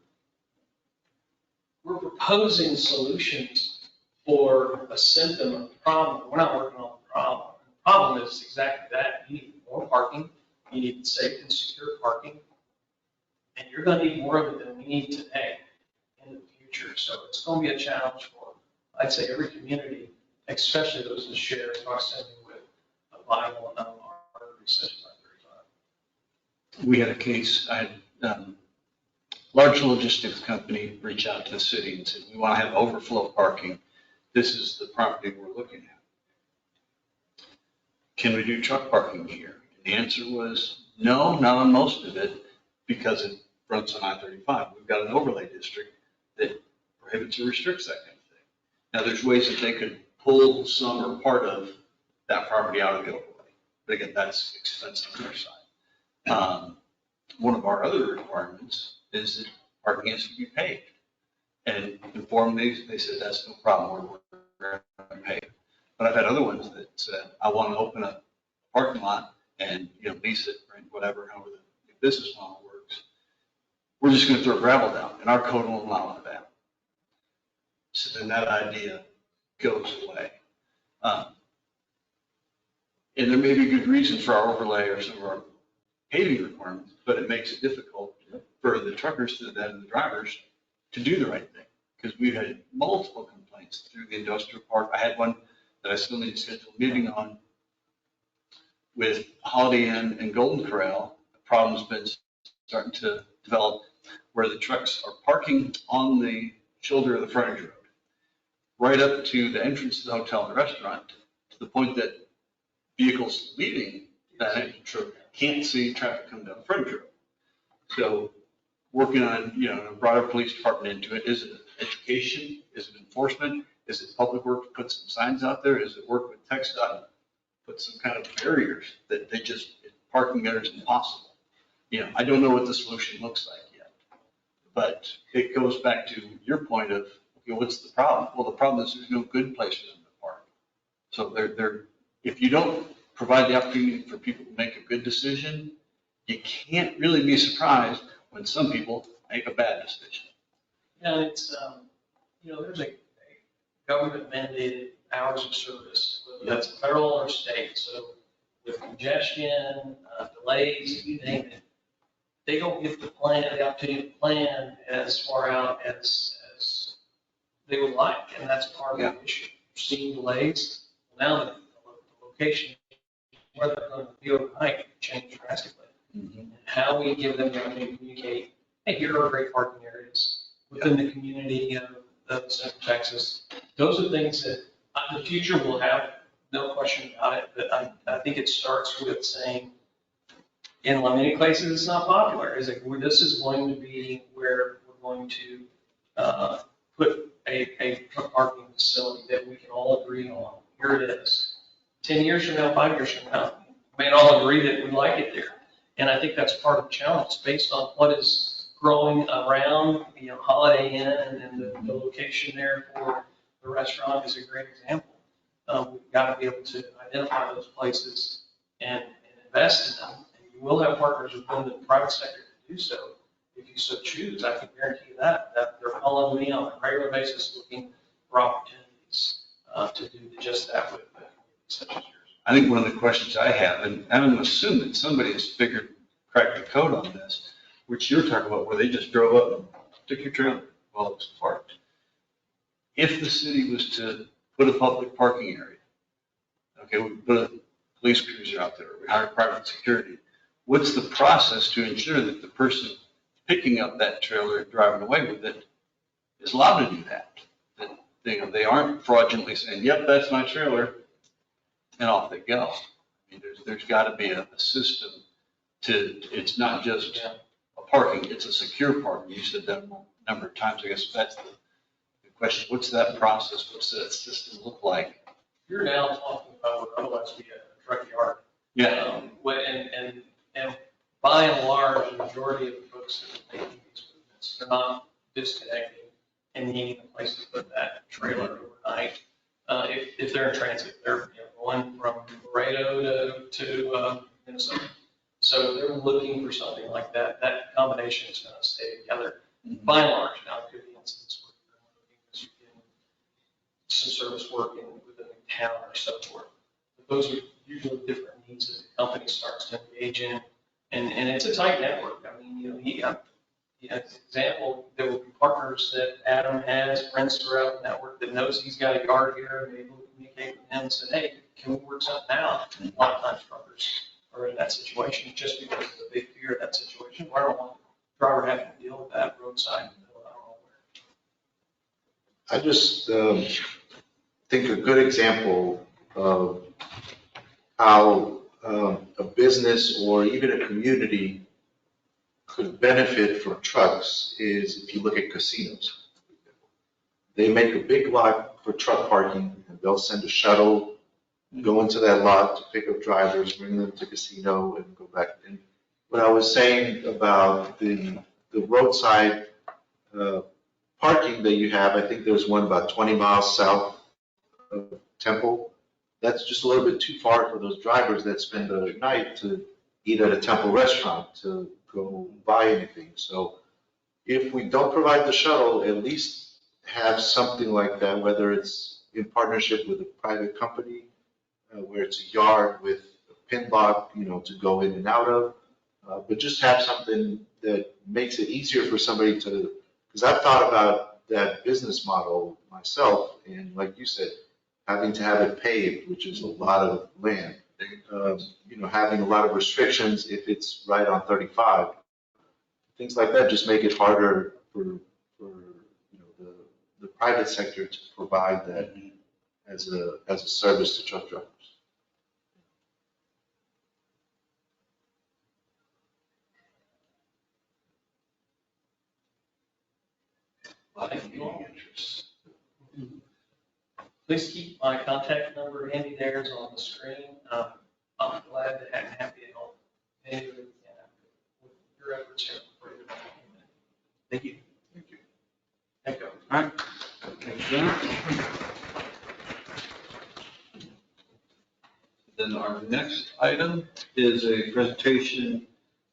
we're proposing solutions for a symptom of the problem. We're not working on the problem. The problem is exactly that. You need more parking. You need safe and secure parking. And you're going to need more of it than we need today in the future. So it's going to be a challenge for, I'd say, every community, especially those that share proximity with a vital artery such as I-35. We had a case, I had large logistics company reach out to the city and said, we want to have overflow parking. This is the property we're looking at. Can we do truck parking here? And the answer was no, not on most of it, because it runs on I-35. We've got an overlay district that prohibits or restricts that kind of thing. Now, there's ways that they could pull some or part of that property out of the overlay. But again, that's expensive on their side. One of our other requirements is that parking has to be paved. And informed me, they said, that's no problem, we're going to pay. But I've had other ones that said, I want to open a parking lot and, lease it, or whatever, however the business model works. We're just going to throw gravel down, and our code won't allow that. So then that idea goes away. And there may be good reasons for our overlay or some of our paving requirements, but it makes it difficult for the truckers and the drivers to do the right thing. Because we've had multiple complaints through the industrial park. I had one that I still need to schedule a meeting on with Holiday Inn and Golden Corral. The problem's been starting to develop where the trucks are parking on the shoulder of the frontage road, right up to the entrance to the hotel and restaurant, to the point that vehicles leaving that entrance road can't see traffic coming down the frontage road. So working on, a broader police department into it. Is it education? Is it enforcement? Is it public works? Put some signs out there? Is it work with TxDOT? Put some kind of barriers that parking there is impossible. I don't know what the solution looks like yet, but it goes back to your point of, okay, what's the problem? Well, the problem is there's no good place for them to park. So if you don't provide the opportunity for people to make a good decision, you can't really be surprised when some people make a bad decision. Yeah, it's, there's a government mandated hours of service, whether that's federal or state. So with congestion, delays, you name it, they don't get the opportunity to plan as far out as they would like. And that's part of the issue. We're seeing delays. Now the location where they're going to be overnight can change drastically. And how we give them the opportunity to communicate, hey, here are great parking areas within the community of Central Texas. Those are things that the future will have, no question about it. But I think it starts with saying, in many places it's not popular. Is it, this is going to be where we're going to put a truck parking facility that we can all agree on. Here it is. 10 years from now, 5 years from now, we may all agree that we like it there. And I think that's part of the challenge based on what is growing around, Holiday Inn and the location there for the restaurant is a great example. We've got to be able to identify those places and invest in them. And you will have partners within the private sector to do so. if you so choose, I can guarantee you that they're calling me on a regular basis looking for opportunities to do just that with such as yours. I think one of the questions I have, and I'm going to assume that somebody has cracked the code on this, which you're talking about, where they just drove up and took your trailer while it was parked. If the city was to put a public parking area, okay, we put a police cruiser out there, we hire private security, what's the process to ensure that the person picking up that trailer and driving away with it is allowed to do that? That they aren't fraudulently saying, yep, that's my trailer, and off they go. I mean, there's got to be a system it's not just a parking, it's a secure parking. You said that a number of times. I guess that's the question. What's that process? What's that system look like? You're now talking about what would otherwise be a truck yard. Yeah. And by and large, the majority of the folks that are making these movements, they're not disconnecting and needing a place to put that trailer overnight. If they're in transit, they're going from Laredo to Minnesota. So they're looking for something like that. That combination is going to stay together. By and large, now it could be instances where you're looking because you can some service work within the town or so forth. But those are usually different needs that the company starts to engage in, and it's a tight network. I mean, as an example, there will be partners that Adam has, friends throughout the network that knows he's got a yard here, and maybe we'll communicate with him and say, hey, can we work something out? A lot of times truckers are in that situation just because of the big fear of that situation. I don't want the driver having to deal with that roadside. I don't know where. I just think a good example of how a business or even a community could benefit from trucks is if you look at casinos. They make a big lot for truck parking, and they'll send a shuttle, go into that lot to pick up drivers, bring them to casino, and go back. And what I was saying about the roadside parking that you have, I think there's one about 20 miles south of Temple. That's just a little bit too far for those drivers that spend the night to eat at a Temple restaurant, to go buy anything. So if we don't provide the shuttle, at least have something like that, whether it's in partnership with a private company, where it's a yard with a pin lock, to go in and out of, but just have something that makes it easier for somebody to, because I've thought about that business model myself, and like you said, having to have it paved, which is a lot of land, having a lot of restrictions if it's right on 35, things like that just make it harder for the private sector to provide that as a service to truck drivers. Thank you all. Please keep my contact number handy there. It's on the screen. I'm glad to and happy to help any way we can with your efforts here for your document. Thank you. Thank you. Thank you. All right. Thanks, John. Then our next item is a presentation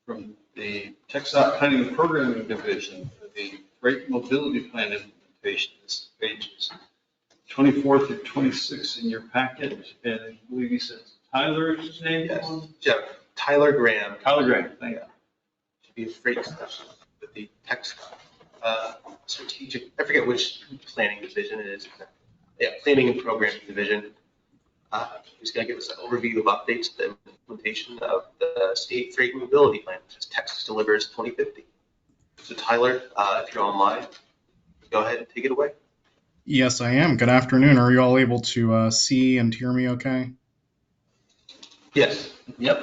from the TxDOT Planning and Programming Division for the Freight Mobility Plan implementation. This is pages 24 through 26 in your packet, and I believe you said Tyler is his name? Yes. Jeff, Tyler Graham. Tyler Graham, thank you. Should be a freight specialist with the TxDOT strategic, I forget which planning division it is. Yeah, planning and programming division. He's going to give us an overview of updates to the implementation of the state freight mobility plan, which is Texas Delivers 2050. So Tyler, if you're online, go ahead and take it away. Yes, I am. Good afternoon. Are you all able to see and hear me okay? Yes. Yep.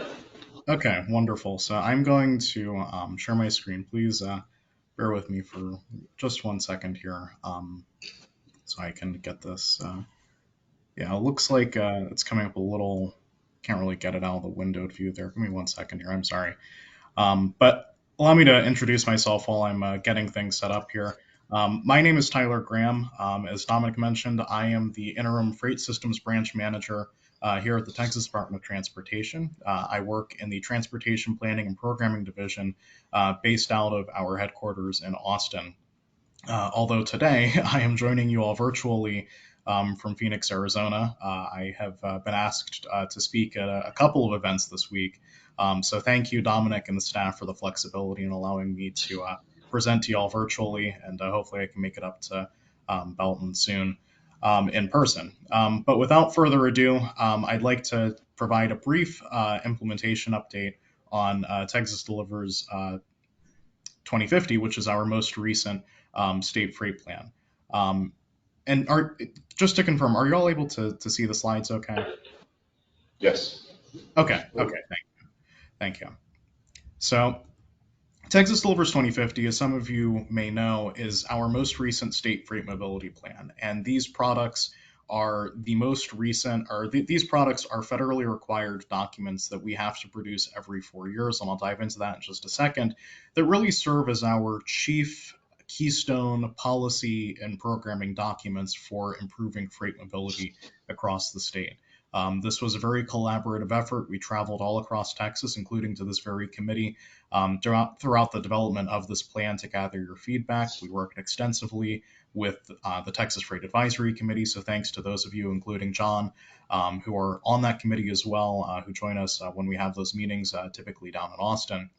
Okay, wonderful. So I'm going to share my screen. Please bear with me for just 1 second here so I can get this. Yeah, it looks like it's coming up a little, can't really get it out of the windowed view there. Give me 1 second here, I'm sorry. But allow me to introduce myself while I'm getting things set up here. My name is Tyler Graham. As Dominic mentioned, I am the interim freight systems branch manager here at the Texas Department of Transportation. I work in the Transportation Planning and Programming Division based out of our headquarters in Austin. Although today I am joining you all virtually from Phoenix, Arizona. I have been asked to speak at a couple of events this week. So thank you, Dominic and the staff, for the flexibility in allowing me to present to you all virtually, and hopefully I can make it up to Belton soon in person. But without further ado, I'd like to provide a brief implementation update on Texas Delivers 2050, which is our most recent state freight plan. And just to confirm, are you all able to see the slides okay? Yes. Okay, thank you. So Texas Delivers 2050, as some of you may know, is our most recent state freight mobility plan. And these products are the most recent, or these products are federally required documents that we have to produce every 4 years, and I'll dive into that in just a second, that really serve as our chief keystone policy and programming documents for improving freight mobility across the state. This was a very collaborative effort. We traveled all across Texas, including to this very committee, throughout the development of this plan to gather your feedback. We worked extensively with the Texas Freight Advisory Committee, so thanks to those of you, including John, who are on that committee as well, who join us when we have those meetings, typically down in Austin.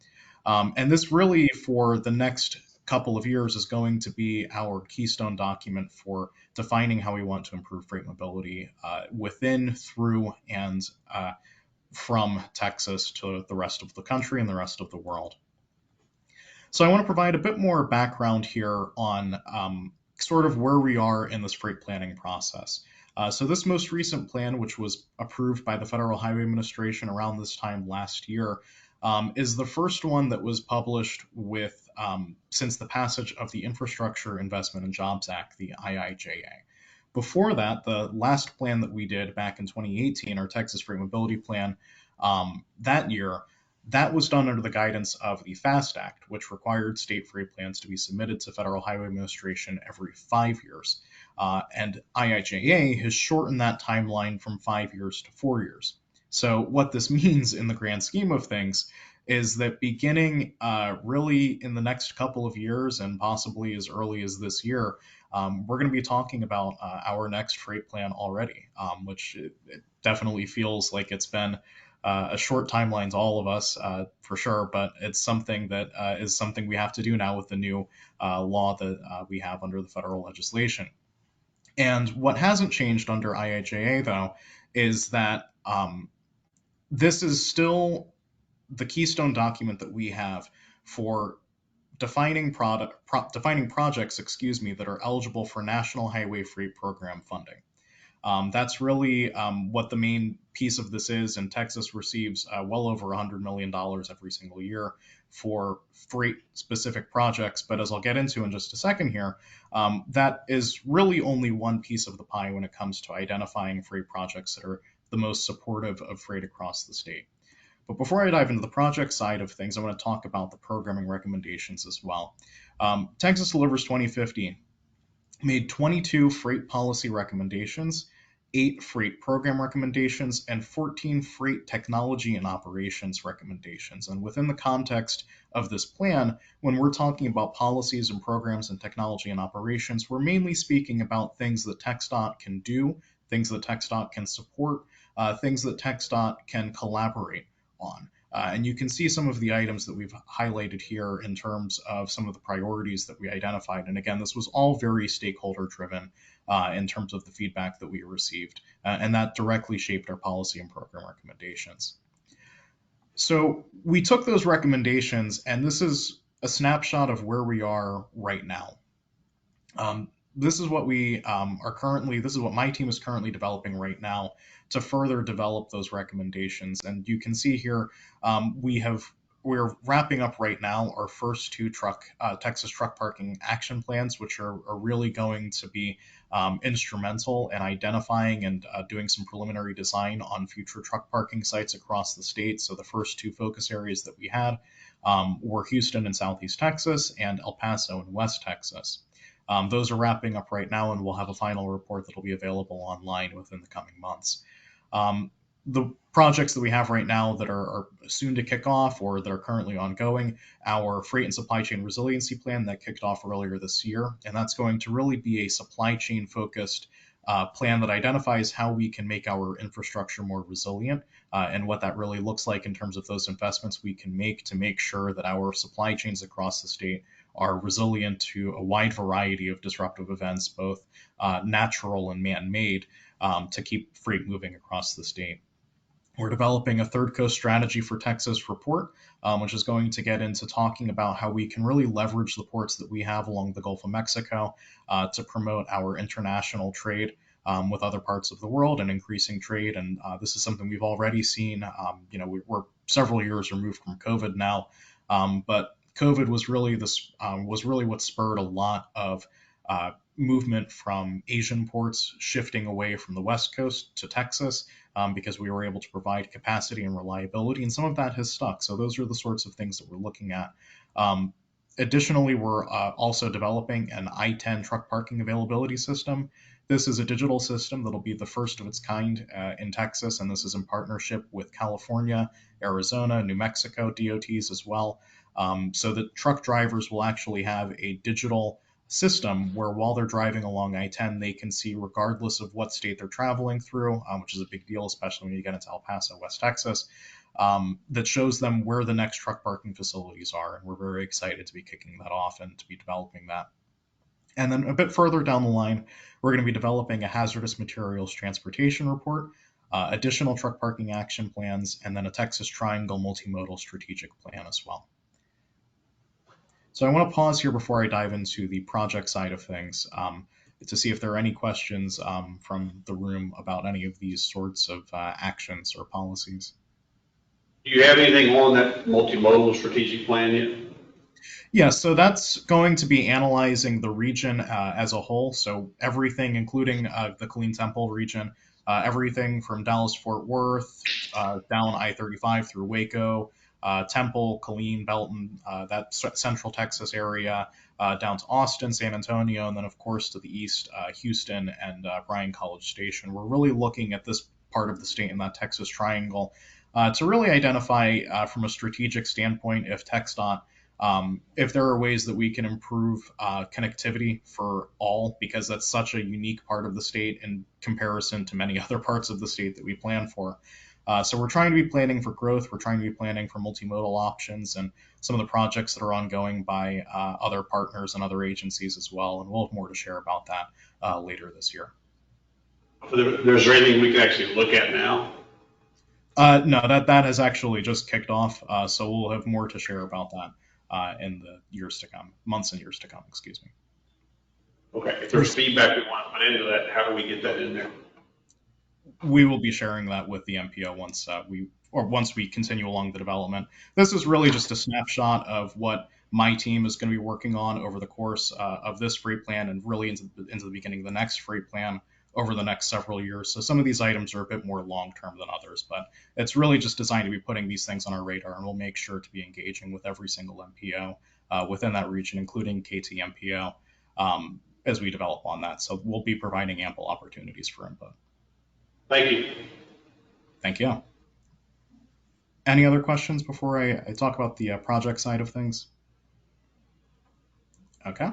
And this really, for the next couple of years, is going to be our keystone document for defining how we want to improve freight mobility within, through, and from Texas to the rest of the country and the rest of the world. So I want to provide a bit more background here on sort of where we are in this freight planning process. So this most recent plan, which was approved by the Federal Highway Administration around this time last year, is the first one that was published with since the passage of the Infrastructure Investment and Jobs Act, the IIJA. Before that, the last plan that we did back in 2018, our Texas Freight Mobility Plan, that year, that was done under the guidance of the FAST Act, which required state freight plans to be submitted to Federal Highway Administration every 5 years. And IIJA has shortened that timeline from 5 years to 4 years. So what this means in the grand scheme of things is that beginning really in the next couple of years, and possibly as early as this year, we're going to be talking about our next freight plan already, which it definitely feels like it's been a short timeline to all of us, for sure, but it's something that is something we have to do now with the new law that we have under the federal legislation. And what hasn't changed under IIJA, though, is that this is still the keystone document that we have for defining projects, that are eligible for National Highway Freight Program funding. That's really what the main piece of this is, and Texas receives well over $100 million every single year for freight-specific projects. But as I'll get into in just a second here, that is really only one piece of the pie when it comes to identifying freight projects that are the most supportive of freight across the state. But before I dive into the project side of things, I want to talk about the programming recommendations as well. Texas Delivers 2050 made 22 freight policy recommendations, 8 freight program recommendations, and 14 freight technology and operations recommendations. And within the context of this plan, when we're talking about policies and programs and technology and operations, we're mainly speaking about things that TxDOT can do, things that TxDOT can support, things that TxDOT can collaborate on. And you can see some of the items that we've highlighted here in terms of some of the priorities that we identified. And again, this was all very stakeholder driven in terms of the feedback that we received. And that directly shaped our policy and program recommendations. So we took those recommendations, and this is a snapshot of where we are right now. This is what we this is what my team is currently developing right now to further develop those recommendations. And you can see here, we're wrapping up right now our first 2 Texas truck parking action plans, which are really going to be instrumental in identifying and doing some preliminary design on future truck parking sites across the state. So the first 2 focus areas that we had were Houston in Southeast Texas and El Paso in West Texas. Those are wrapping up right now, and we'll have a final report that will be available online within the coming months. The projects that we have right now that are soon to kick off or that are currently ongoing, our freight and supply chain resiliency plan that kicked off earlier this year, and that's going to really be a supply chain focused plan that identifies how we can make our infrastructure more resilient and what that really looks like in terms of those investments we can make to make sure that our supply chains across the state are resilient to a wide variety of disruptive events, both natural and man-made, to keep freight moving across the state. We're developing a Third Coast Strategy for Texas report, which is going to get into talking about how we can really leverage the ports that we have along the Gulf of Mexico to promote our international trade with other parts of the world and increasing trade. And this is something we've already seen. We're several years removed from COVID now, but COVID was really what spurred a lot of movement from Asian ports shifting away from the West Coast to Texas because we were able to provide capacity and reliability, and some of that has stuck. So those are the sorts of things that we're looking at. Additionally, we're also developing an I-10 truck parking availability system. This is a digital system that'll be the first of its kind in Texas, and this is in partnership with California, Arizona, New Mexico DOTs as well, so that truck drivers will actually have a digital system where while they're driving along I-10, they can see regardless of what state they're traveling through, which is a big deal, especially when you get into El Paso, West Texas, that shows them where the next truck parking facilities are. And we're very excited to be kicking that off and to be developing that. And then a bit further down the line, we're going to be developing a hazardous materials transportation report, additional truck parking action plans, and then a Texas Triangle multimodal strategic plan as well. So I want to pause here before I dive into the project side of things to see if there are any questions from the room about any of these sorts of actions or policies. Do you have anything on that multimodal strategic plan yet? Yeah, so that's going to be analyzing the region as a whole. So everything, including the Killeen-Temple region, everything from Dallas-Fort Worth down I-35 through Waco, Temple, Killeen, Belton, that central Texas area, down to Austin, San Antonio, and then of course to the east, Houston and Bryan College Station. We're really looking at this part of the state in that Texas triangle to really identify from a strategic standpoint if TxDOT, if there are ways that we can improve connectivity for all, because that's such a unique part of the state in comparison to many other parts of the state that we plan for. So we're trying to be planning for growth. We're trying to be planning for multimodal options and some of the projects that are ongoing by other partners and other agencies as well. And we'll have more to share about that later this year. There's anything we can actually look at now? No, that has actually just kicked off. So we'll have more to share about that in the years to come, months and years to come, excuse me. Okay, if there's feedback we want to put into that, how do we get that in there? We will be sharing that with the MPO once we continue along the development. This is really just a snapshot of what my team is going to be working on over the course of this freight plan and really into the beginning of the next freight plan over the next several years. So some of these items are a bit more long-term than others, but it's really just designed to be putting these things on our radar, and we'll make sure to be engaging with every single MPO within that region, including KTMPO, as we develop on that. So we'll be providing ample opportunities for input. Thank you. Thank you. Any other questions before I talk about the project side of things? Okay.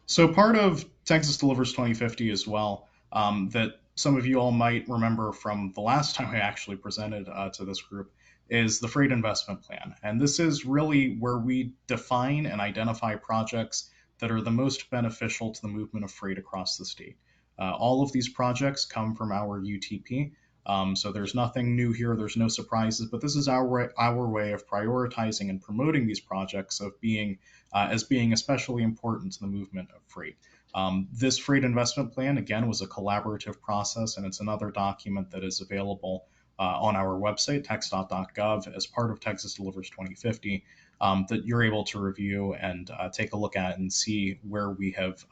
So part of Texas Delivers 2050 as well, that some of you all might remember from the last time I actually presented to this group, is the Freight Investment Plan. And this is really where we define and identify projects that are the most beneficial to the movement of freight across the state. All of these projects come from our UTP, so there's nothing new here, there's no surprises, but this is our way of prioritizing and promoting these projects of being as being especially important to the movement of freight. This Freight Investment Plan, again, was a collaborative process, and it's another document that is available on our website, TxDOT.gov, as part of Texas Delivers 2050, that you're able to review and take a look at and see where we have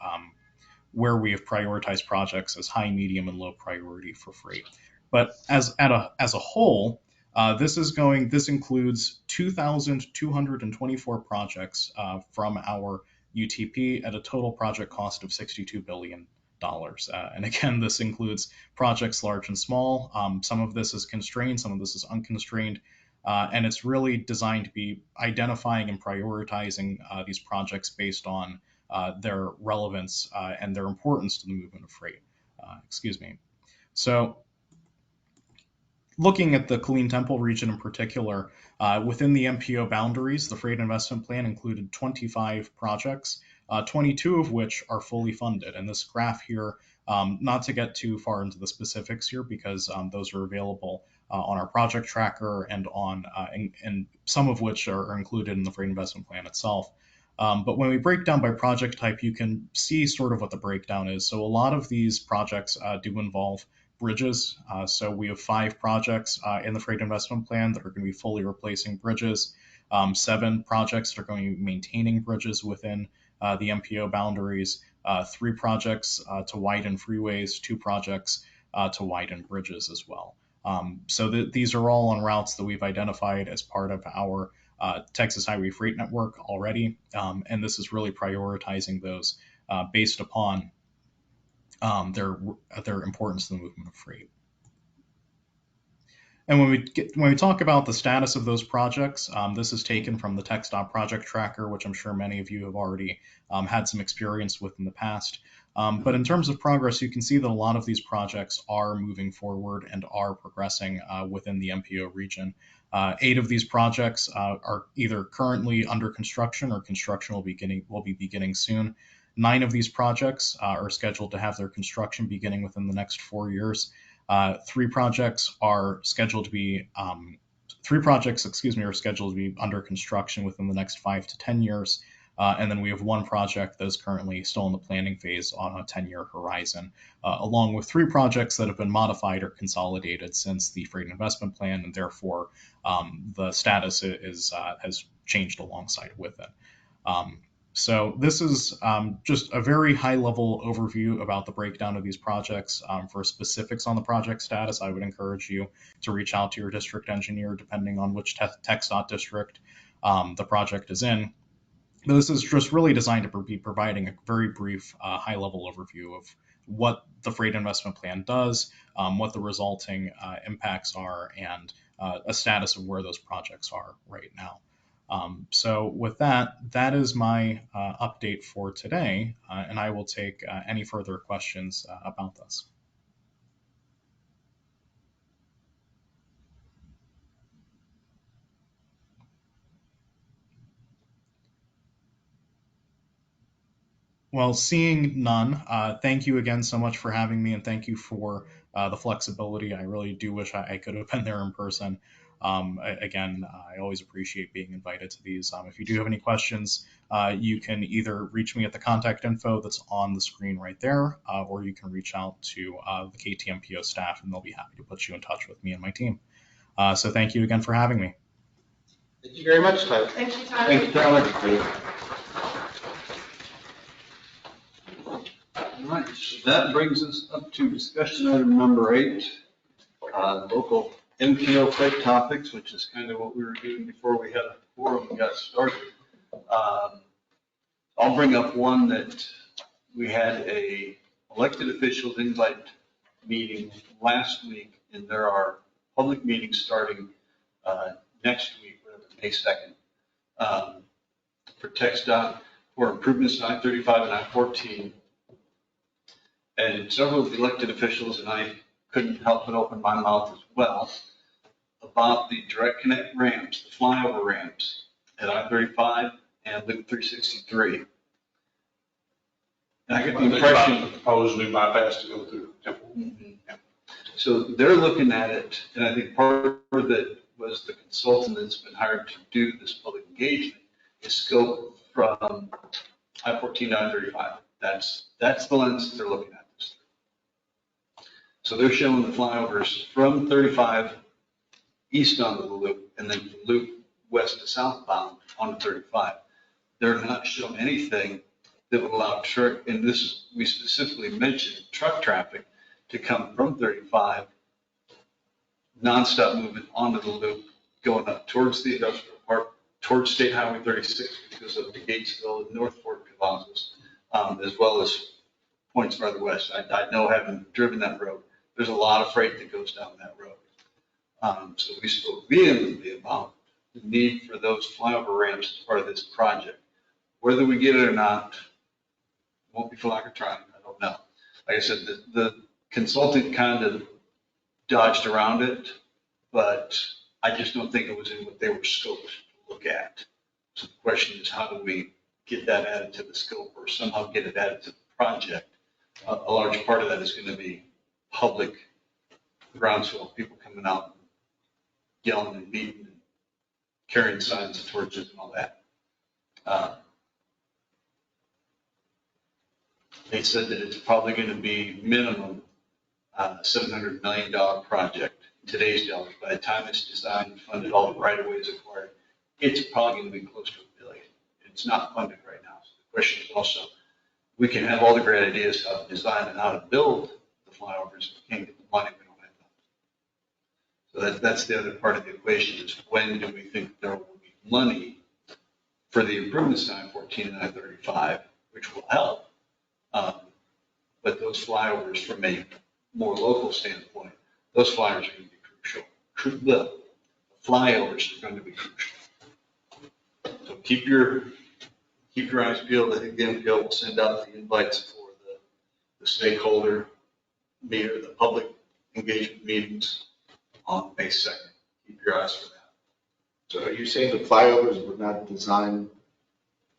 prioritized projects as high, medium, and low priority for freight. But as a whole, this includes 2,224 projects from our UTP at a total project cost of $62 billion. And again, this includes projects large and small. Some of this is constrained, some of this is unconstrained. And it's really designed to be identifying and prioritizing these projects based on their relevance and their importance to the movement of freight. So looking at the Killeen-Temple region in particular, within the MPO boundaries, the Freight Investment Plan included 25 projects, 22 of which are fully funded. And this graph here, not to get too far into the specifics here, because those are available on our project tracker and and some of which are included in the Freight Investment Plan itself. But when we break down by project type, you can see sort of what the breakdown is. So a lot of these projects do involve bridges. So we have 5 projects in the Freight Investment Plan that are going to be fully replacing bridges, 7 projects that are going to be maintaining bridges within the MPO boundaries, 3 projects to widen freeways, 2 projects to widen bridges as well. So these are all on routes that we've identified as part of our Texas Highway Freight Network already, and this is really prioritizing those based upon their importance to the movement of freight. And when we talk about the status of those projects, this is taken from the TxDOT project tracker, which I'm sure many of you have already had some experience with in the past. But in terms of progress, you can see that a lot of these projects are moving forward and are progressing within the MPO region. 8 of these projects are either currently under construction or construction will be beginning soon. 9 of these projects are scheduled to have their construction beginning within the next 4 years. 3 projects are scheduled to be are scheduled to be under construction within the next 5 to 10 years. And then we have 1 project that is currently still in the planning phase on a 10-year horizon, along with 3 projects that have been modified or consolidated since the Freight Investment Plan, and therefore the status has changed alongside with it. So this is just a very high-level overview about the breakdown of these projects. For specifics on the project status, I would encourage you to reach out to your district engineer, depending on which TxDOT district the project is in. This is just really designed to be providing a very brief, high-level overview of what the Freight Investment Plan does, what the resulting impacts are, and a status of where those projects are right now. So with that is my update for today, and I will take any further questions about this. Well, seeing none, thank you again so much for having me, and thank you for the flexibility. I really do wish I could have been there in person. Again, I always appreciate being invited to these. If you do have any questions, you can either reach me at the contact info that's on the screen right there, or you can reach out to the KTMPO staff, and they'll be happy to put you in touch with me and my team. So thank you again for having me. Thank you very much, Tyler. Thank you, Tyler. Thank you, Tyler. All right, so that brings us up to discussion item number 8, local MPO freight topics, which is kind of what we were doing before we had a forum and got started. I'll bring up one that we had a elected officials invite meeting last week, and there are public meetings starting next week, May 2nd, for TxDOT for improvements to I-35 and I-14. And several of the elected officials and I couldn't help but open my mouth as well about the direct connect ramps, the flyover ramps at I-35 and Loop 363. And I get the impression the proposed new bypass to go through Temple. So they're looking at it, and I think part of it was the consultant that's been hired to do this public engagement is scope from I-14 to I-35. That's the lens that they're looking at this through. So they're showing the flyovers from 35 east onto the loop, and then from loop west to southbound onto 35. They're not showing anything that would allow truck, and this, we specifically mentioned truck traffic to come from 35, nonstop movement onto the loop, going up towards the industrial park, towards State Highway 36, because of the Gatesville and North Fort Cavazos, as well as points farther west. I know having driven that road, there's a lot of freight that goes down that road. So we spoke vehemently about the need for those flyover ramps as part of this project. Whether we get it or not, won't be for lack of trying, I don't know. Like I said, the consultant kind of dodged around it, but I just don't think it was in what they were scoped to look at. So the question is, how do we get that added to the scope or somehow get it added to the project? A large part of that is going to be public groundswell, people coming out, yelling and beating and carrying signs and torches and all that. They said that it's probably going to be minimum $700 million project in today's dollars. By the time it's designed, funded, all the right of ways acquired, it's probably going to be close to $1 billion. It's not funded right now. So the question is also, we can have all the great ideas how to design and how to build the flyovers. We can't get the money, we don't have that. So that's the other part of the equation is when do we think there will be money for the improvements to I-14 and I-35, which will help. But those flyovers from a more local standpoint, those flyovers are going to be crucial. The flyovers are going to be crucial. So keep your eyes peeled. I think the MPO will send out the invites for the stakeholder meeting, or the public engagement meetings on May 2nd. Keep your eyes for that. So are you saying the flyovers were not designed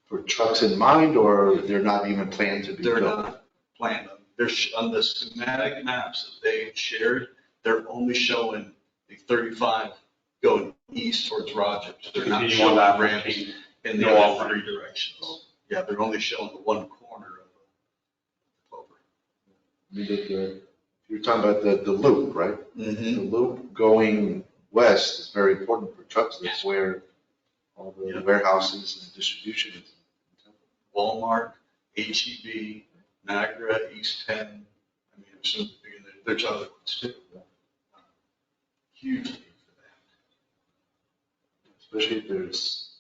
for trucks in mind, or they're not even planned to be built? They're not planned. They're on the schematic maps that they shared. They're only showing the 35 going east towards Rogers. They're not Continue on showing that ramps in the No other off. three directions. Yeah, they're only showing the one corner of the Clover. You're talking about the loop, right? Mm-hmm. The loop going west is very important for trucks. That's where all the warehouses and distribution is. Walmart, HEB, Niagara, East 10. I mean, there's other ones too. Huge need for that. Especially if there's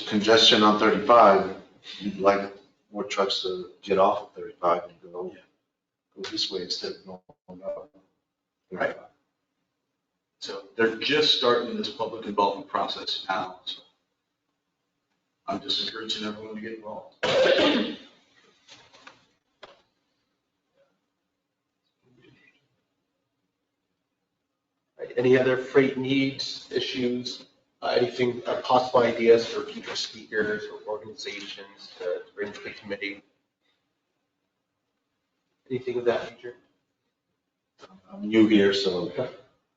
congestion on 35, you'd like more trucks to get off of 35 and go this way instead of going up. Right. So they're just starting this public involvement process now. So I'm just encouraging everyone to get involved. Right, any other freight needs, issues, anything, possible ideas for future speakers or organizations to bring to the committee? Anything of that nature? I'm new here, so I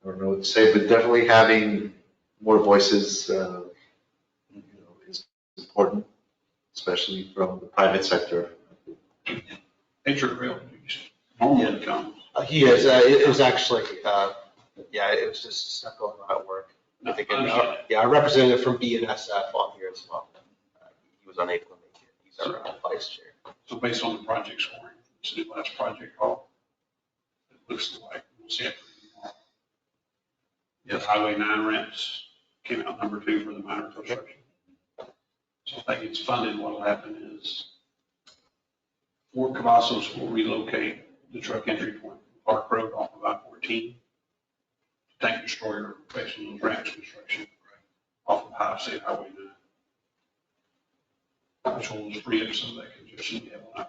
don't know what to say, but definitely having more voices is important, especially from the private sector. Adjourn real normally comes. He is, it was actually, it was just stuck going on at work. I think, a representative from BNSF on here as well. He was unable to make it. He's our vice chair. So based on the project scoring, this is the last project call. It looks like we'll see it tomorrow. Yep. Highway 9 ramps came out number 2 for the minor construction. So if that gets funded, what'll happen is Fort Cavazos will relocate the truck entry point from Park Road off of I-14. Tank destroyer based on those ramps construction off of State Highway 9. Which will free up some of that congestion you have on I-14.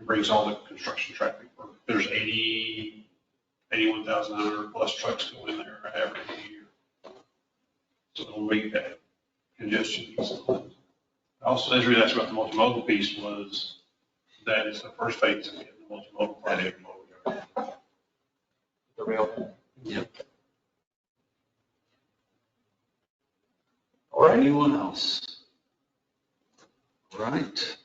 It brings all the construction traffic. There's 81,900 plus trucks go in there every year. So it'll make that congestion. Also, as that's about the multimodal piece was that is the first phase of getting the multimodal project. The rail. Yep. All right. Anyone else? All right.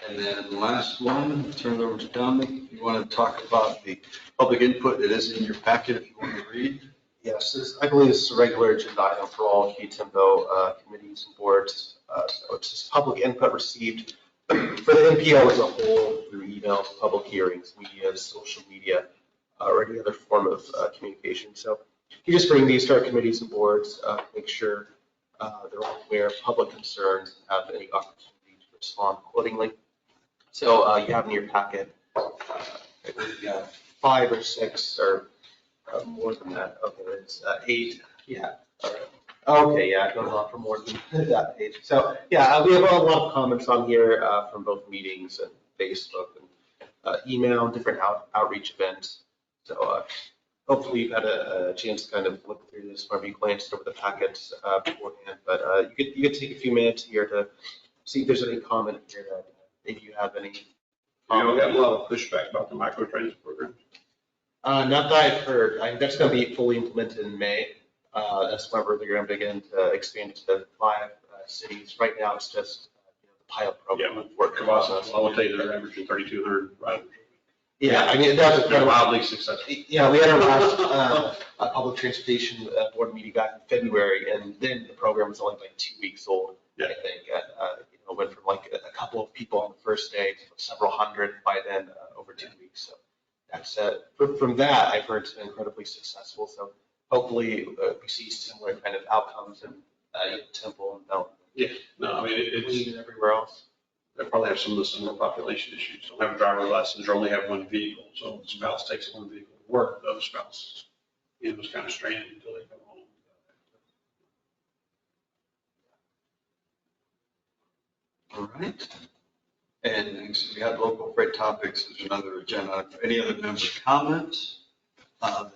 And then last one, turn it over to Dominic. If you want to talk about the public input, it is in your packet if you want to read. Yes, I believe this is a regular agenda item for all KTMPO committees and boards. So it's just public input received for the NPO as a whole through emails, public hearings, media, social media, or any other form of communication. So you just bring these to our committees and boards, make sure they're all aware of public concerns, have any opportunity to respond accordingly. So you have in your packet, I believe you have 5 or 6 or more than that. Okay, it's 8. Yeah. All right. Okay, yeah, it goes on for more than that page. So yeah, we have a lot of comments on here from both meetings and Facebook and email, different outreach events. So hopefully you've had a chance to kind of look through this, or you glanced over the packets beforehand. But you could take a few minutes here to see if there's any comment here that if you have any. We got a lot of pushback about the microtransit program. Not that I've heard. That's going to be fully implemented in May. That's whenever they're going to begin to expand it to 5 cities. Right now, it's just the pilot program. Yeah, work process. I will tell you they're averaging 3,200 riders. Yeah, I mean, that's They're wildly successful. Yeah, we had our last public transportation board meeting back in February, and then the program was only like 2 weeks old. Yeah. I think went from like a couple of people on the first day to several hundred by then over 2 weeks. So that's from that I've heard it's been incredibly successful. So hopefully we see similar kind of outcomes in Temple and Belton. Yeah, no, I mean, it's everywhere else. they probably have some of the similar population issues. Don't have a driver's license or only have one vehicle. So the spouse takes one vehicle to work, the other spouse, was kind of stranded until they come home. All right. And next, we have local freight topics. There's another agenda. Any other member comments?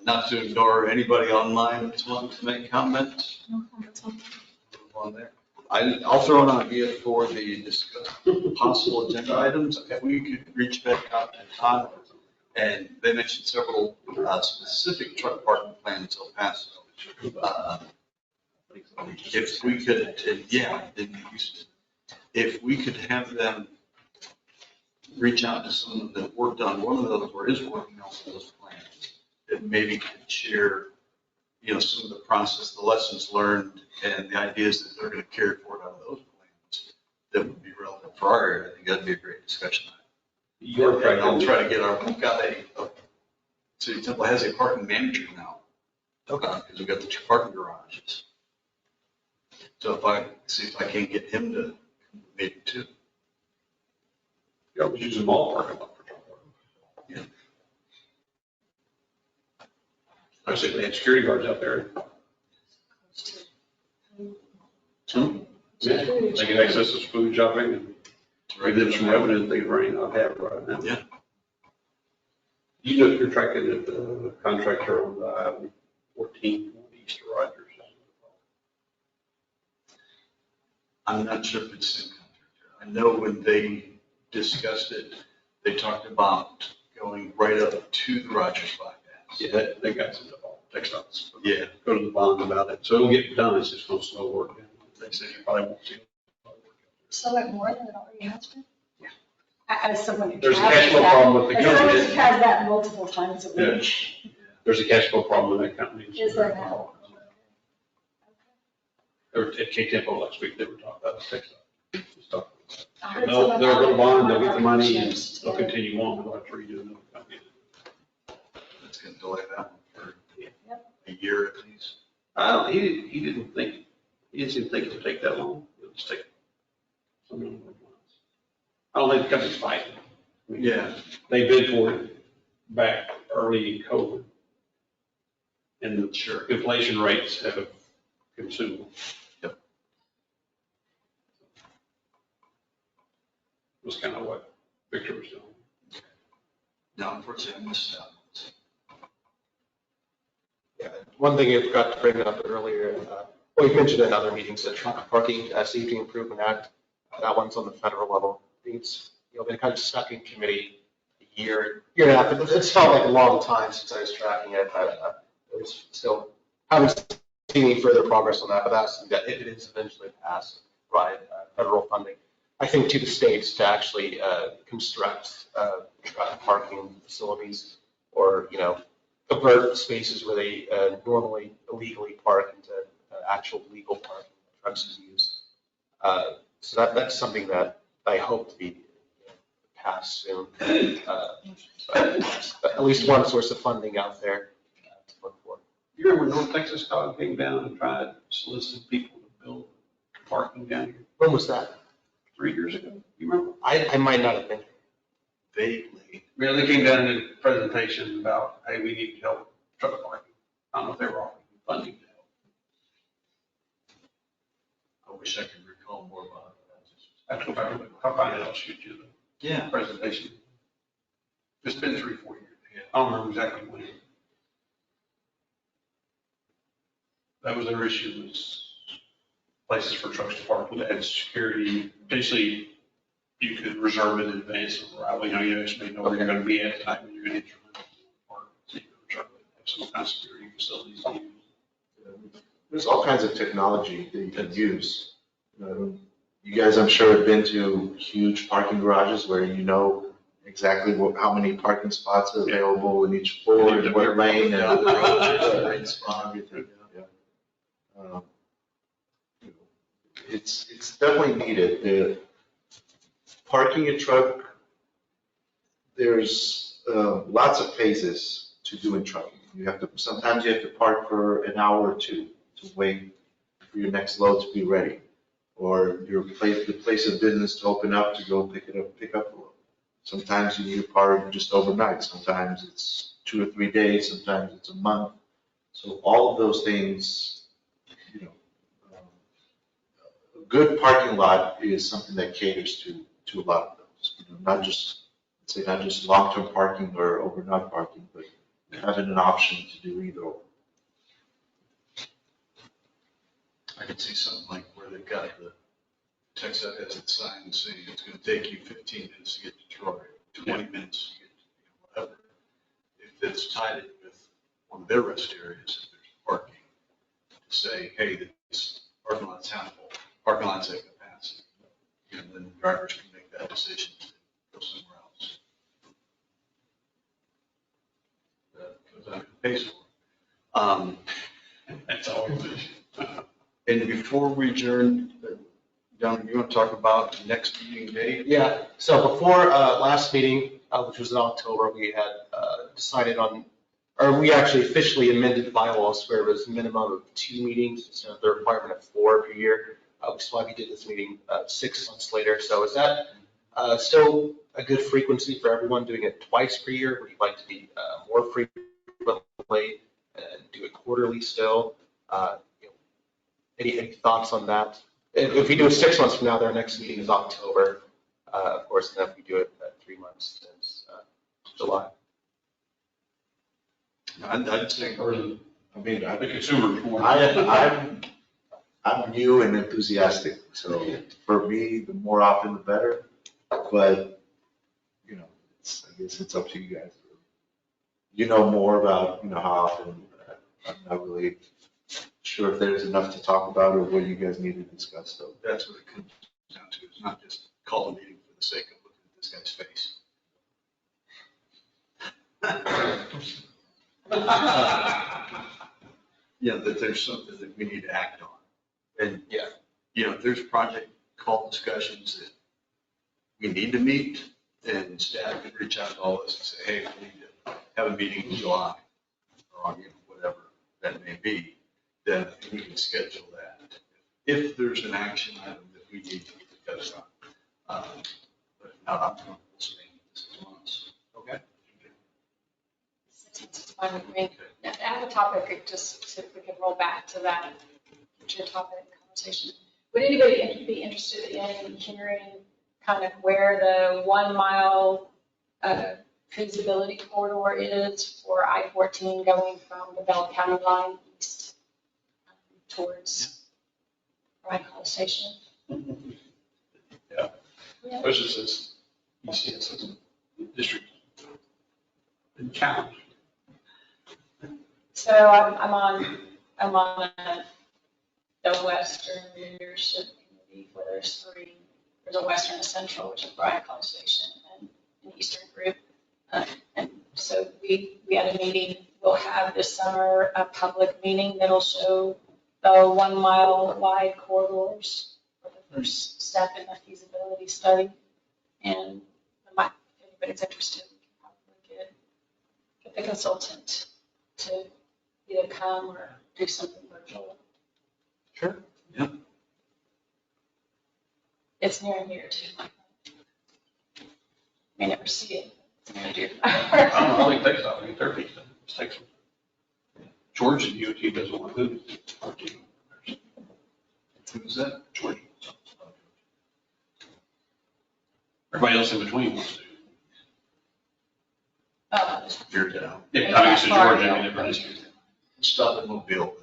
Not to ignore anybody online that's wanting to make comments. No comments on that. Move on there. I'll throw an idea for the possible agenda items. If we could reach back out to Todd, and they mentioned several specific truck parking plans El Paso. If we could, if we could have them reach out to someone that worked on one of those or is working on those plans, that maybe could share, some of the process, the lessons learned, and the ideas that they're going to carry forward out of those plans that would be relevant for our area. I think that'd be a great discussion. You're correct. I'll try to get we've got City Temple has a parking manager now. Okay. Because we've got the 2 parking garages. So if I can't get him to maybe 2. Yeah, we use a mall parking lot for truck parking. Yeah. I said they had security guards out there. Yeah, they can access this food shopping and give them some revenue that they bring. I'll have it right now. Yeah. You're tracking the contractor on the 14 East Rogers. I'm not sure if it's the same contractor. I know when they discussed it, they talked about going right up to the Rogers bypass. Yeah, they got some TxDOT. Yeah. Go to the bond about it. So it'll get done. It's just going to slow work down. They said you probably won't see it. So it more than it already has been? Yeah. As someone who There's a travels cash flow that- problem with the as someone company. who has that multiple times a Yeah. week. There's a cash flow problem in that company. Is there now? They were at KTMPO last week. They were talking about TxDOT. Stuff. I heard They'll some go to about bond, they'll it. get the money, and Chips, they'll yeah. continue on. They'll have to redo another company. That's going to delay that one for Yep. a year at least. He didn't think it would take that long. It'll just take some number of months. I don't think the company's fighting. I mean, Yeah. They bid for it back early in COVID. And the Sure. inflation rates have consumed them. Yep. Was kind of what Victor was doing. No, unfortunately, I missed that. Yeah, one thing I forgot to bring up earlier, well, you mentioned in other meetings, the Truck Parking Safety Improvement Act. That one's on the federal level. I think it's been kind of stuck in committee a year and a half. It's felt like a long time since I was tracking it. It was still haven't seen any further progress on that, but that's that if it is eventually passed, provide federal funding, I think, to the states to actually construct truck parking facilities or avert spaces where they normally illegally park into actual legal parking that trucks use. So that's something that I hope to be passed soon. At least one source of funding out there to look for. You remember North Texas Cog came down and tried to solicit people to build parking down here When was that? 3 years ago? You remember? I might not have been. vaguely. Yeah, they came down in a presentation about, hey, we need help truck parking. I don't know if they were offering funding to help. I wish I could recall more about it. I'll find it, I'll shoot you Yeah. the presentation. It's been 3-4 years. I don't remember exactly when. That was their issue, was places for trucks to park that had security. Basically, you could reserve it in advance of arrival. You just may know where you're going to be at the time when you're going to hit your park. So you could reserve it, have some kind of security facilities to use. There's all kinds of technology that you can use. You guys, I'm sure, have been to huge parking garages where you know exactly how many parking spots are available in each floor, and what lane, and lane spot, everything. Yeah. It's definitely needed. The parking a truck, there's lots of phases to doing trucking. Sometimes you have to park for an hour or two to wait for your next load to be ready, or the place of business to open up to go pick up a load. Sometimes you need to park just overnight. Sometimes it's 2 or 3 days. Sometimes it's a month. So all of those things, a good parking lot is something that caters to a lot of those. Not just long-term parking or overnight parking, but having an option to do either. I could see something like where they've got the TxDOT has the sign saying it's going to take you 15 minutes to get to Troy, 20 minutes to get to whatever. If it's tied in with one of their rest areas, if there's parking, to say, hey, this parking lot's half full, parking lot's at capacity, and then drivers can make that decision to go somewhere else. Because I pay for it. That's always the issue. And before we adjourn, John, you want to talk about the next meeting date? Yeah, so before last meeting, which was in October, we had decided on, or we actually officially amended the bylaws where it was a minimum of 2 meetings instead of the requirement of 4 per year, which is why we did this meeting 6 months later. So is that still a good frequency for everyone, doing it twice per year? Would you like to be more frequently and do it quarterly still? Any thoughts on that? If we do it 6 months from now, their next meeting is October, of course, and if we do it 3 months, it's July. I'd say early. The consumer. I'm new and enthusiastic, so for me, the more often the better. But I guess it's up to you guys. You know more about how often. I'm not really sure if there's enough to talk about or what you guys need to discuss. So That's what it comes down to. It's not just call a meeting for the sake of looking at this guy's face. That there's something that we need to act on. And, if there's project call discussions that we need to meet, and staff could reach out to all of us and say, hey, we need to have a meeting in July, or on, whatever that may be, then we can schedule that. If there's an action item that we need to discuss on. But if not, I'm comfortable staying 6 months. Okay? 6 months is fine with me. Now, I have a topic, just so we can roll back to that future topic conversation. Would anybody be interested in hearing kind of where the 1 mile feasibility corridor is for I-14 going from the Bell County line east towards Bryan College Station? Yeah. Especially since ECS is a district challenge. So I'm on the Western Leadership Committee, where there's 3. There's a Western, a Central, which is Bryan College Station, and an Eastern group. And so we had a meeting. We'll have this summer a public meeting that'll show the 1 mile wide corridors for the first step in the feasibility study. And if anybody's interested, we can probably get the consultant to either come or do something virtual. Sure. Yep. It's near and dear to may never see it. I don't know how many takes off, I mean, 30, it takes them. Georgia DOT doesn't want to do it. Who's that? Georgia. Everybody else in between wants to. Oh, Your town. Yeah, I guess it's Georgia, I mean, different issues. Stop in Mobile.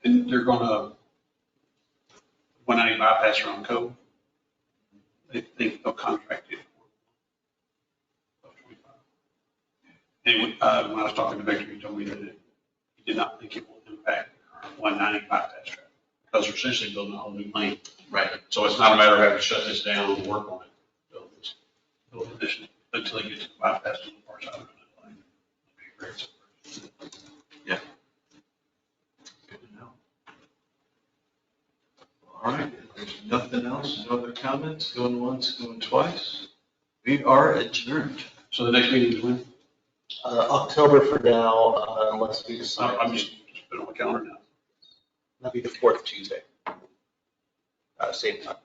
And they're gonna, when I bypass around Cove, they think they'll contract it. And when I was talking to Victor, he told me that he did not think it will impact our 190 bypass traffic, because they're essentially building a whole new lane. Right. So it's not a matter of having to shut this down and work on it. So it's build addition until they get to the bypass on the far side of that line. It'd be great. Yeah. Good to know. All right, if there's nothing else, no other comments, going once, going twice, we are adjourned. So the next meeting is when? October for now, unless we decide. I'm just put it on the calendar now. That'll be the 4th Tuesday. Same time.